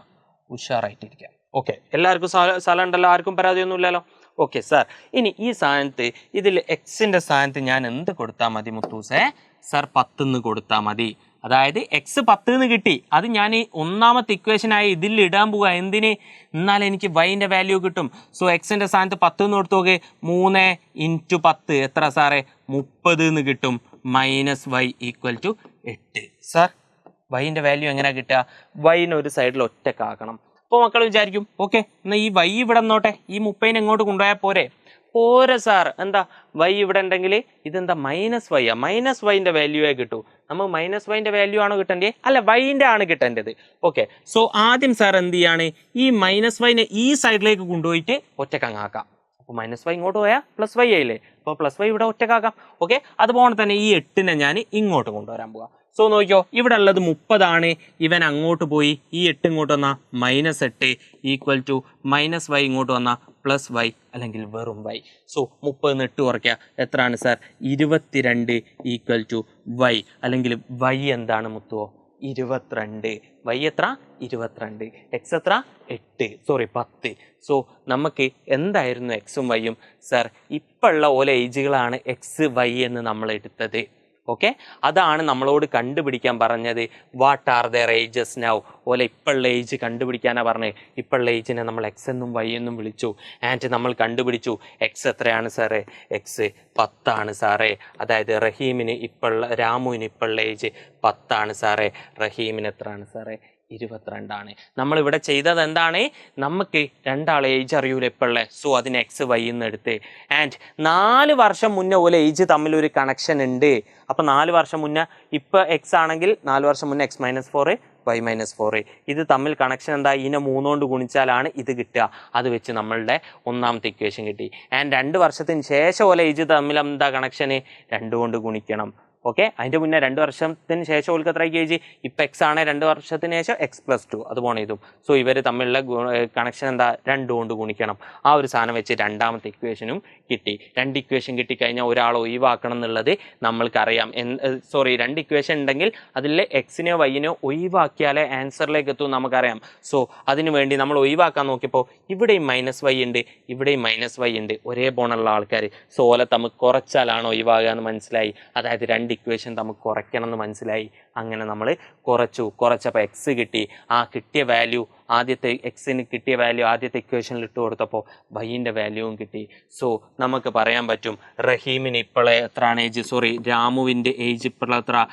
ഉഷാറായിട്ടിരിക്കുക. ഓക്കെ, എല്ലാവർക്കും സ്ഥലം ഉണ്ടല്ലോ, ആർക്കും പരാതിയൊന്നും ഇല്ലല്ലോ. ഓക്കെ സാർ, ഇനി ഈ സ്ഥാനത്ത് ഇതിൽ എക്സിൻ്റെ സ്ഥാനത്ത് ഞാൻ എന്ത് കൊടുത്താൽ മതി മുത്തൂസേ? സാർ 10 കൊടുത്താൽ മതി. അതായത് എക്സ് 10 കിട്ടി, അത് ഞാൻ ഈ ഒന്നാമത്തെ ഇക്വേഷനായി ഇതിൽ ഇടാൻ പോവുക. എന്തിന്? എന്നാൽ എനിക്ക് വൈൻ്റെ വാല്യൂ കിട്ടും. സോ എക്സിൻ്റെ സ്ഥാനത്ത് 10 കൊടുത്തു നോക്ക്, 3 × 10 എത്ര സാറേ, 30 കിട്ടും. Minus y equal to 8. Sir വൈൻ്റെ വാല്യൂ എങ്ങനെയാണ് കിട്ടുക? വൈന് ഒരു സൈഡിൽ ഒറ്റക്കാക്കണം. അപ്പോൾ മക്കൾ വിചാരിക്കും ഓക്കെ എന്നാൽ ഈ വൈ ഇവിടെ നിന്നോട്ടെ, ഈ 30 എങ്ങോട്ട് കൊണ്ടുപോയാൽ പോരെ? പോരെ സാർ, എന്താ വൈ ഇവിടെ ഉണ്ടെങ്കിൽ ഇതെന്താ മൈനസ് വൈ ആ, മൈനസ് വൈൻ്റെ വാല്യൂവേ കിട്ടൂ. നമുക്ക് മൈനസ് വൈൻ്റെ വാല്യൂ ആണോ കിട്ടേണ്ടത്? അല്ല, വൈൻ്റെ ആണ് കിട്ടേണ്ടത്. ഓക്കെ, സോ ആദ്യം സാർ എന്ത് ചെയ്യാണ്, ഈ മൈനസ് വൈനെ ഈ സൈഡിലേക്ക് കൊണ്ടുപോയിട്ട് ഒറ്റക്കങ്ങാക്കാം. അപ്പോൾ മൈനസ് വൈ ഇങ്ങോട്ട് പോയാൽ പ്ലസ് വൈ ആയില്ലേ, അപ്പോൾ പ്ലസ് വൈ ഇവിടെ ഒറ്റക്കാക്കാം. ഓക്കെ, അതുപോലെ തന്നെ ഈ 8 ഞാൻ ഇങ്ങോട്ട് കൊണ്ടുവരാൻ പോവാം. സോ നോക്കിയോ, ഇവിടെ ഉള്ളത് 30 ഇവൻ അങ്ങോട്ട് പോയി, ഈ 8 ഇങ്ങോട്ട് വന്നാൽ -8 ഈക്വൽ ടു മൈനസ് വൈ ഇങ്ങോട്ട് വന്നാൽ പ്ലസ് വൈ അല്ലെങ്കിൽ വെറും വൈ. സോ 30 8 കുറയ്ക്കുക, എത്രയാണ് സാർ? 22 ഈക്വൽ ടു വൈ, അല്ലെങ്കിൽ വൈ എന്താണ് മുത്തുവോ? 22. വൈ എത്ര? 22. എക്സ് എത്ര? 10. സോ നമുക്ക് എന്തായിരുന്നു എക്സും വൈയും? സാർ ഇപ്പോഴുള്ള ഓരോ ഏജുകളാണ് എക്സ് വൈ എന്ന് നമ്മൾ എടുത്തത്. ഓക്കെ, അതാണ് നമ്മളോട് കണ്ടുപിടിക്കാൻ പറഞ്ഞത്. What are their ages now? ഓലെ ഇപ്പോഴുള്ള ഏജ് കണ്ടുപിടിക്കാനാണ് പറഞ്ഞത്. ഇപ്പോഴുള്ള ഏജിനെ നമ്മൾ എക്സ് എന്നും വൈ എന്നും വിളിച്ചു. ആൻഡ് നമ്മൾ കണ്ടുപിടിച്ചു എക്സ് എത്രയാണ് സാറേ? എക്സ് 10 സാറേ. അതായത് റഹീമിന് ഇപ്പോഴുള്ള, രാമുവിന് ഇപ്പോഴുള്ള ഏജ് 10 സാറേ. റഹീമിന് എത്രയാണ് സാറേ? 22. നമ്മളിവിടെ ചെയ്തത് എന്താണ്, നമുക്ക് രണ്ടാളെ ഏജ് അറിയൂല ഇപ്പോഴുള്ള. സോ അതിന് എക്സ് വൈ എന്ന് എടുത്ത്, ആൻഡ് 4 വർഷം മുന്നേ ഓലെ ഏജ് തമ്മിലൊരു കണക്ഷൻ ഉണ്ട്. അപ്പോൾ 4 വർഷം മുന്നേ, ഇപ്പോൾ എക്സ് ആണെങ്കിൽ 4 വർഷം മുന്നേ x - 4 y - 4, ഇത് തമ്മിൽ കണക്ഷൻ എന്താ? ഇതിനെ 3 കൊണ്ട് ഗുണിച്ചാലാണ് ഇത് കിട്ടുക. അത് വെച്ച് നമ്മളുടെ ഒന്നാമത്തെ ഇക്വേഷൻ കിട്ടി. ആൻഡ് 2 വർഷത്തിന് ശേഷം ഓലെ ഏജ് തമ്മിൽ എന്താ കണക്ഷന്? 2 കൊണ്ട് ഗുണിക്കണം. ഓക്കെ, അതിൻ്റെ മുന്നേ 2 വർഷത്തിന് ശേഷം ഓൾക്ക് എത്ര ഏജ്? ഇപ്പം എക്സ് ആണ്, 2 വർഷത്തിന് ശേഷം x+2 അത് പോണ ഇതും. സോ ഇവർ തമ്മിലുള്ള കണക്ഷൻ എന്താ? 2 കൊണ്ട് ഗുണിക്കണം. ആ ഒരു സാധനം വെച്ച് രണ്ടാമത്തെ ഇക്വേഷനും കിട്ടി. 2 ഇക്വേഷൻ കിട്ടിക്കഴിഞ്ഞാൽ ഒരാൾ ഒഴിവാക്കണം എന്നുള്ളത് നമ്മൾക്കറിയാം. 2 ഇക്വേഷൻ ഉണ്ടെങ്കിൽ അതിൽ എക്സിനെയോ വൈനെയോ ഒഴിവാക്കിയാലേ ആൻസറിലേക്ക് എത്തും നമുക്കറിയാം. സോ അതിനു വേണ്ടി നമ്മൾ ഒഴിവാക്കാൻ നോക്കിയപ്പോൾ ഇവിടെയും -y ഉണ്ട്, ഇവിടെയും -y ഉണ്ട്, ഒരേ പോണുള്ള ആൾക്കാർ. സോ ഓലെ തമ്മിൽ കുറച്ചാലാണ് ഒഴിവാകുക എന്ന് മനസ്സിലായി. അതായത് 2 ഇക്വേഷൻ നമുക്ക് കുറയ്ക്കണം എന്ന് മനസ്സിലായി. അങ്ങനെ നമ്മൾ കുറച്ചപ്പോൾ എക്സ് കിട്ടി. ആ കിട്ടിയ വാല്യൂ, ആദ്യത്തെ എക്സിന് കിട്ടിയ വാല്യൂ ആദ്യത്തെ ഇക്വേഷനിൽ ഇട്ട് കൊടുത്തപ്പോൾ വൈൻ്റെ വാല്യൂവും കിട്ടി. സോ നമുക്ക് പറയാൻ പറ്റും റഹീമിന് ഇപ്പോഴേ എത്രയാണ് ഏജ്? സോറി, രാമുവിൻ്റെ ഏജ് ഇപ്പോൾ എത്ര?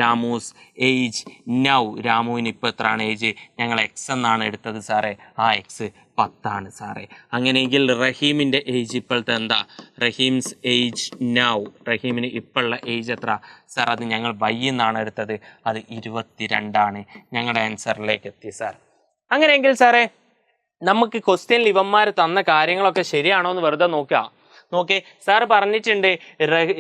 രാമൂസ് ഏജ് നൗ, രാമുവിന് ഇപ്പോൾ എത്രയാണ് ഏജ്? ഞങ്ങൾ എക്സ് എന്നാണ് എടുത്തത് സാറേ. ആ എക്സ് 10 സാറേ. അങ്ങനെയെങ്കിൽ റഹീമിൻ്റെ ഏജ് ഇപ്പോഴത്തെ എന്താ? റഹീംസ് ഏജ് നൗ, റഹീമിന് ഇപ്പോഴുള്ള ഏജ് എത്ര സാർ? അത് ഞങ്ങൾ വൈ എന്നാണ് എടുത്തത്, അത് 22. ഞങ്ങളുടെ ആൻസറിലേക്ക് എത്തി സാർ. അങ്ങനെയെങ്കിൽ സാറേ നമുക്ക് ക്വസ്റ്റ്യനിൽ ഇവന്മാർ തന്ന കാര്യങ്ങളൊക്കെ ശരിയാണോ എന്ന് വെറുതെ നോക്കേ. സാർ പറഞ്ഞിട്ടുണ്ട്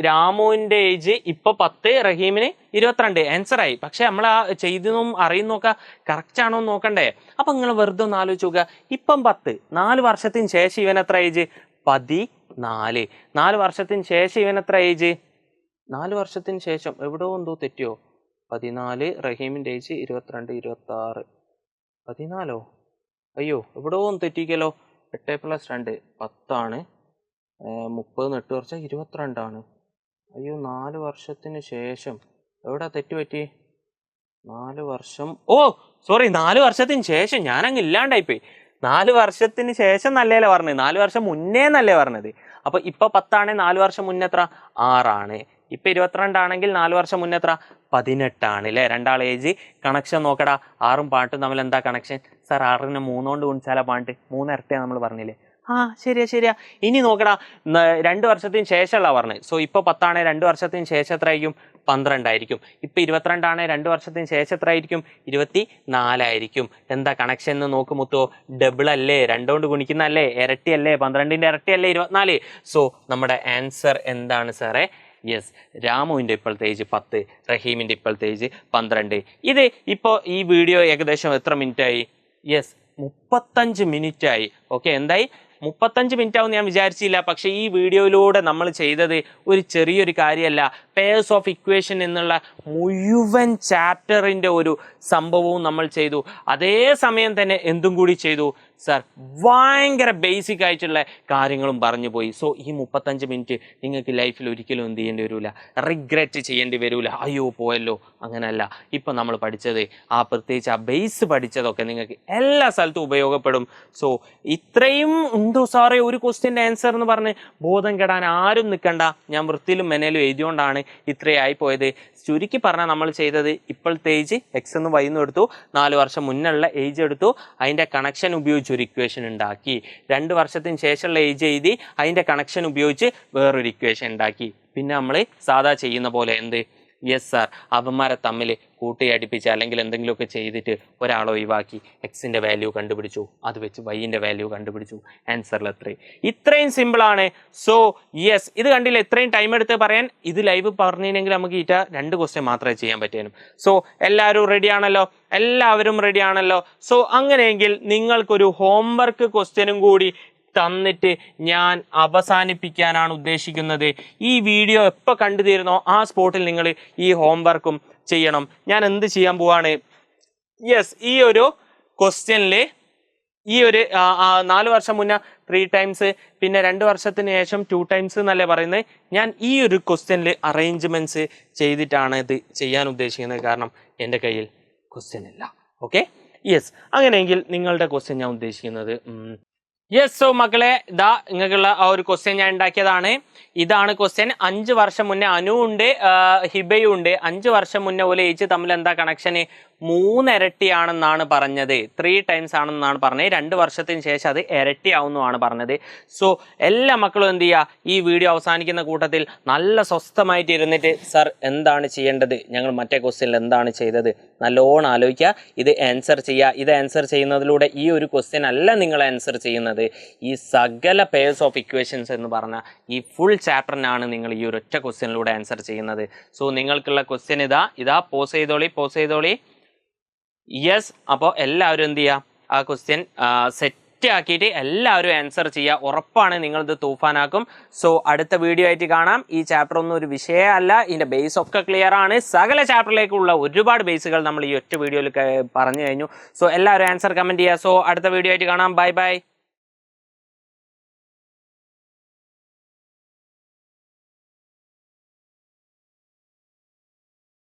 രാമുവിൻ്റെ ഏജ് ഇപ്പോൾ 10, റഹീമിന് 22. ആൻസറായി. പക്ഷെ നമ്മൾ ആ ചെയ്തെന്നും അറിയുന്നൊക്കെ കറക്റ്റ് ആണോ എന്ന് നോക്കണ്ടേ? അപ്പം നിങ്ങൾ വെറുതെ ഒന്ന് ആലോചിച്ച് നോക്കുക. ഇപ്പം 10, 4 വർഷത്തിന് ശേഷം ഇവൻ എത്ര ഏജ്? 14. 4 വർഷത്തിന് ശേഷം ഇവൻ എത്ര ഏജ്? 4 വർഷത്തിന് ശേഷം എവിടെയോ എന്തോ തെറ്റിയോ? 14, റഹീമിൻ്റെ ഏജ് 22, 26, 14. അയ്യോ എവിടെയോ ഒന്ന് തെറ്റിക്കല്ലോ. 8+2 10 30 8 വർഷം 22. അയ്യോ 4 വർഷത്തിന് ശേഷം എവിടെ തെറ്റ് പറ്റി? 4 വർഷം സോറി 4 വർഷത്തിന് ശേഷം ഞാനങ്ങ് ഇല്ലാണ്ടായിപ്പോയി. 4 വർഷത്തിന് ശേഷം നല്ലല്ലേ പറഞ്ഞത്, 4 വർഷം മുന്നേ എന്നല്ലേ പറഞ്ഞത്. അപ്പൊ ഇപ്പൊ 10 4 വർഷം മുന്നേ എത്ര? 6. ഇപ്പൊ 22 ആണെങ്കിൽ 4 വർഷം മുന്നേ എത്ര? 18 അല്ലേ? രണ്ടാൾ ഏജ് കണക്ഷൻ നോക്കടാ. 6ഉം പാട്ടും തമ്മിൽ എന്താ കണക്ഷൻ? സാർ 6നെ 3 കൊണ്ട് ഗുണിച്ചാലാ പാട്ട് 3 ഇരട്ടിയാ നമ്മൾ പറഞ്ഞില്ലേ? ശരിയാ. ഇനി നോക്കടാ, 2 വർഷത്തിന് ശേഷമല്ല പറഞ്ഞത്. സോ ഇപ്പൊ 10 2 വർഷത്തിന് ശേഷം എത്ര ആയിരിക്കും? 12 ആയിരിക്കും. ഇപ്പൊ 22 2 വർഷത്തിന് ശേഷം എത്ര ആയിരിക്കും? 24 ആയിരിക്കും. എന്താ കണക്ഷൻ എന്ന് നോക്കുമുത്തോ? ഡബിൾ അല്ലേ? 2 കൊണ്ട് ഗുണിക്കുന്നല്ലേ? ഇരട്ടിയല്ലേ? 12ന്റെ ഇരട്ടിയല്ലേ 24. സോ നമ്മുടെ ആൻസർ എന്താണ് സാറേ? യെസ്, രാമുവിൻ്റെ ഇപ്പോഴത്തെ ഏജ് 10, റഹീമിൻ്റെ ഇപ്പോഴത്തെ ഏജ് 12. ഇത് ഇപ്പോൾ ഈ വീഡിയോ ഏകദേശം എത്ര മിനിറ്റ് ആയി? യെസ്, 35 മിനിറ്റ് ആയി. ഓക്കെ, എന്തായി? 35 മിനിറ്റ് ആവും ഞാൻ വിചാരിച്ചില്ല. പക്ഷേ ഈ വീഡിയോയിലൂടെ നമ്മൾ ചെയ്തത് ഒരു ചെറിയൊരു കാര്യമല്ല. പെയർസ് ഓഫ് ഇക്വേഷൻ എന്നുള്ള മുഴുവൻ ചാപ്റ്ററിൻ്റെ ഒരു സംഭവവും നമ്മൾ ചെയ്തു. അതേ സമയം തന്നെ എന്തും കൂടി ചെയ്തു സാർ, ഭയങ്കര ബേസിക് ആയിട്ടുള്ള കാര്യങ്ങളും പറഞ്ഞു പോയി. സോ ഈ 35 മിനിറ്റ് നിങ്ങൾക്ക് ലൈഫിൽ ഒരിക്കലും എന്ത് ചെയ്യേണ്ടി വരില്ല, റിഗ്രറ്റ് ചെയ്യേണ്ടി വരില്ല. അയ്യോ പോയല്ലോ, അങ്ങനെയല്ല. ഇപ്പം നമ്മൾ പഠിച്ചത് പ്രത്യേകിച്ച് ആ ബേസ് പഠിച്ചതൊക്കെ നിങ്ങൾക്ക് എല്ലാ സ്ഥലത്തും ഉപയോഗപ്പെടും. സോ ഇത്രയും എന്തോ സാറേ ഒരു ക്വസ്റ്റ്യൻ്റെ ആൻസർ എന്ന് പറഞ്ഞ് ബോധം കെടാൻ ആരും നിൽക്കണ്ട. ഞാൻ വൃത്തിയിലും മെനയിലും എഴുതിയോണ്ടാണ് ഇത്രയായി പോയത്. ചുരുക്കി പറഞ്ഞാൽ നമ്മൾ ചെയ്തത് ഇപ്പോഴത്തെ ഏജ് എക്സ് എന്ന് വൈന്ന് എടുത്തു, 4 വർഷം മുന്നുള്ള ഏജ് എടുത്തു, അതിൻ്റെ കണക്ഷൻ ഉപയോഗിച്ച് ഒരു ഇക്വേഷൻ ഉണ്ടാക്കി. 2 വർഷത്തിന് ശേഷമുള്ള ഏജ് എഴുതി, അതിൻ്റെ കണക്ഷൻ ഉപയോഗിച്ച് വേറൊരു ഇക്വേഷൻ ഉണ്ടാക്കി. പിന്നെ നമ്മൾ സാധാ ചെയ്യുന്ന പോലെ എന്ത്? യെസ് സാർ, അവന്മാരെ തമ്മിൽ കൂട്ടിയടിപ്പിച്ച് അല്ലെങ്കിൽ എന്തെങ്കിലുമൊക്കെ ചെയ്തിട്ട് ഒരാളെ ഒഴിവാക്കി എക്സിൻ്റെ വാല്യൂ കണ്ടുപിടിച്ചു, അത് വെച്ച് വൈൻ്റെ വാല്യൂ കണ്ടുപിടിച്ചു, ആൻസറിൽ ഇത്രയും സിമ്പിളാണ്. സോ യെസ്, ഇത് കണ്ടില്ല, ഇത്രയും ടൈം എടുത്ത് പറയാൻ. ഇത് ലൈവ് പറഞ്ഞില്ലെങ്കിൽ നമുക്ക് 2 ക്വസ്റ്റ്യൻ മാത്രമേ ചെയ്യാൻ പറ്റേനും. സോ എല്ലാവരും എല്ലാവരും റെഡി ആണല്ലോ? സോ അങ്ങനെയെങ്കിൽ നിങ്ങൾക്കൊരു ഹോംവർക്ക് ക്വസ്റ്റ്യനും കൂടി തന്നിട്ട് ഞാൻ അവസാനിപ്പിക്കാനാണ് ഉദ്ദേശിക്കുന്നത്. ഈ വീഡിയോ എപ്പോൾ കണ്ടു തീരുന്നോ ആ സ്പോട്ടിൽ നിങ്ങൾ ഈ ഹോംവർക്കും ചെയ്യണം. ഞാൻ എന്ത് ചെയ്യാൻ പോവാണ്? യെസ്, ഈ ഒരു ക്വസ്റ്റ്യനിൽ ഈ ഒരു 4 വർഷം മുന്നേ 3 ടൈംസ്, പിന്നെ 2 വർഷത്തിന് ശേഷം 2 ടൈംസ് എന്നല്ലേ പറയുന്നത്. ഞാൻ ഈ ഒരു ക്വസ്റ്റ്യനിൽ അറേഞ്ച്മെൻറ്റ്സ് ചെയ്തിട്ടാണ് ഇത് ചെയ്യാൻ ഉദ്ദേശിക്കുന്നത്. കാരണം എൻ്റെ കയ്യിൽ ക്വസ്റ്റ്യൻ ഇല്ല. Okay, yes. അങ്ങനെയെങ്കിൽ നിങ്ങളുടെ ക്വസ്റ്റ്യൻ ഞാൻ ഉദ്ദേശിക്കുന്നത് യെസ്. സോ മക്കളെ, ഇതാ നിങ്ങൾക്കുള്ള ആ ഒരു ക്വസ്റ്റ്യൻ ഞാൻ ഉണ്ടാക്കിയതാണ്. ഇതാണ് ക്വസ്റ്റ്യൻ. 5 വർഷം മുന്നേ അനു ഉണ്ട്, ഹിബയും ഉണ്ട്. 5 വർഷം മുന്നേ പോലെ ഏജ് തമ്മിൽ എന്താ കണക്ഷന്? 3 ഇരട്ടിയാണെന്നാണ് പറഞ്ഞത്. 3 ടൈംസ് ആണെന്നാണ് പറഞ്ഞത്. 2 വർഷത്തിന് ശേഷം അത് ഇരട്ടിയാവുന്നതാണ് പറഞ്ഞത്. സോ എല്ലാ മക്കളും എന്ത് ചെയ്യുക, ഈ വീഡിയോ അവസാനിക്കുന്ന കൂട്ടത്തിൽ നല്ല സ്വസ്ഥമായിട്ട് ഇരുന്നിട്ട് സാർ എന്താണ് ചെയ്യേണ്ടത്, ഞങ്ങൾ മറ്റേ ക്വസ്റ്റ്യനിൽ എന്താണ് ചെയ്തത്, നല്ലോണം ആലോചിക്കുക. ഇത് ആൻസർ ചെയ്യുക. ഇത് ആൻസർ ചെയ്യുന്നതിലൂടെ ഈ ഒരു ക്വസ്റ്റ്യൻ അല്ല നിങ്ങൾ ആൻസർ ചെയ്യുന്നത്, ഈ സകല പെയർസ് ഓഫ് ഇക്വേഷൻസ് എന്ന് പറഞ്ഞ ഈ ഫുൾ ചാപ്റ്ററിനാണ് നിങ്ങൾ ഈ ഒരു ഒറ്റ ക്വസ്റ്റ്യനിലൂടെ ആൻസർ ചെയ്യുന്നത്. സോ നിങ്ങൾക്കുള്ള ക്വസ്റ്റ്യൻ ഇതാ പോസ് ചെയ്തോളി. യെസ്. അപ്പോൾ എല്ലാവരും എന്ത് ചെയ്യുക, ആ ക്വസ്റ്റ്യൻ സെറ്റ് ആക്കിയിട്ട് എല്ലാവരും ആൻസർ ചെയ്യുക. ഉറപ്പാണ് നിങ്ങളിത് തൂഫാനാക്കും. സോ അടുത്ത വീഡിയോ ആയിട്ട് കാണാം. ഈ ചാപ്റ്റർ ഒന്നും ഒരു വിഷയമല്ല, ഇതിൻ്റെ ബേസ് ഒക്കെ ക്ലിയർ ആണ്. സകല ചാപ്റ്ററിലേക്കുള്ള ഒരുപാട് ബേസുകൾ നമ്മൾ ഈ ഒറ്റ വീഡിയോയിൽ പറഞ്ഞു കഴിഞ്ഞു. സോ എല്ലാവരും ആൻസർ കമൻറ്റ് ചെയ്യുക. സോ അടുത്ത വീഡിയോ ആയിട്ട് കാണാം. ബൈ.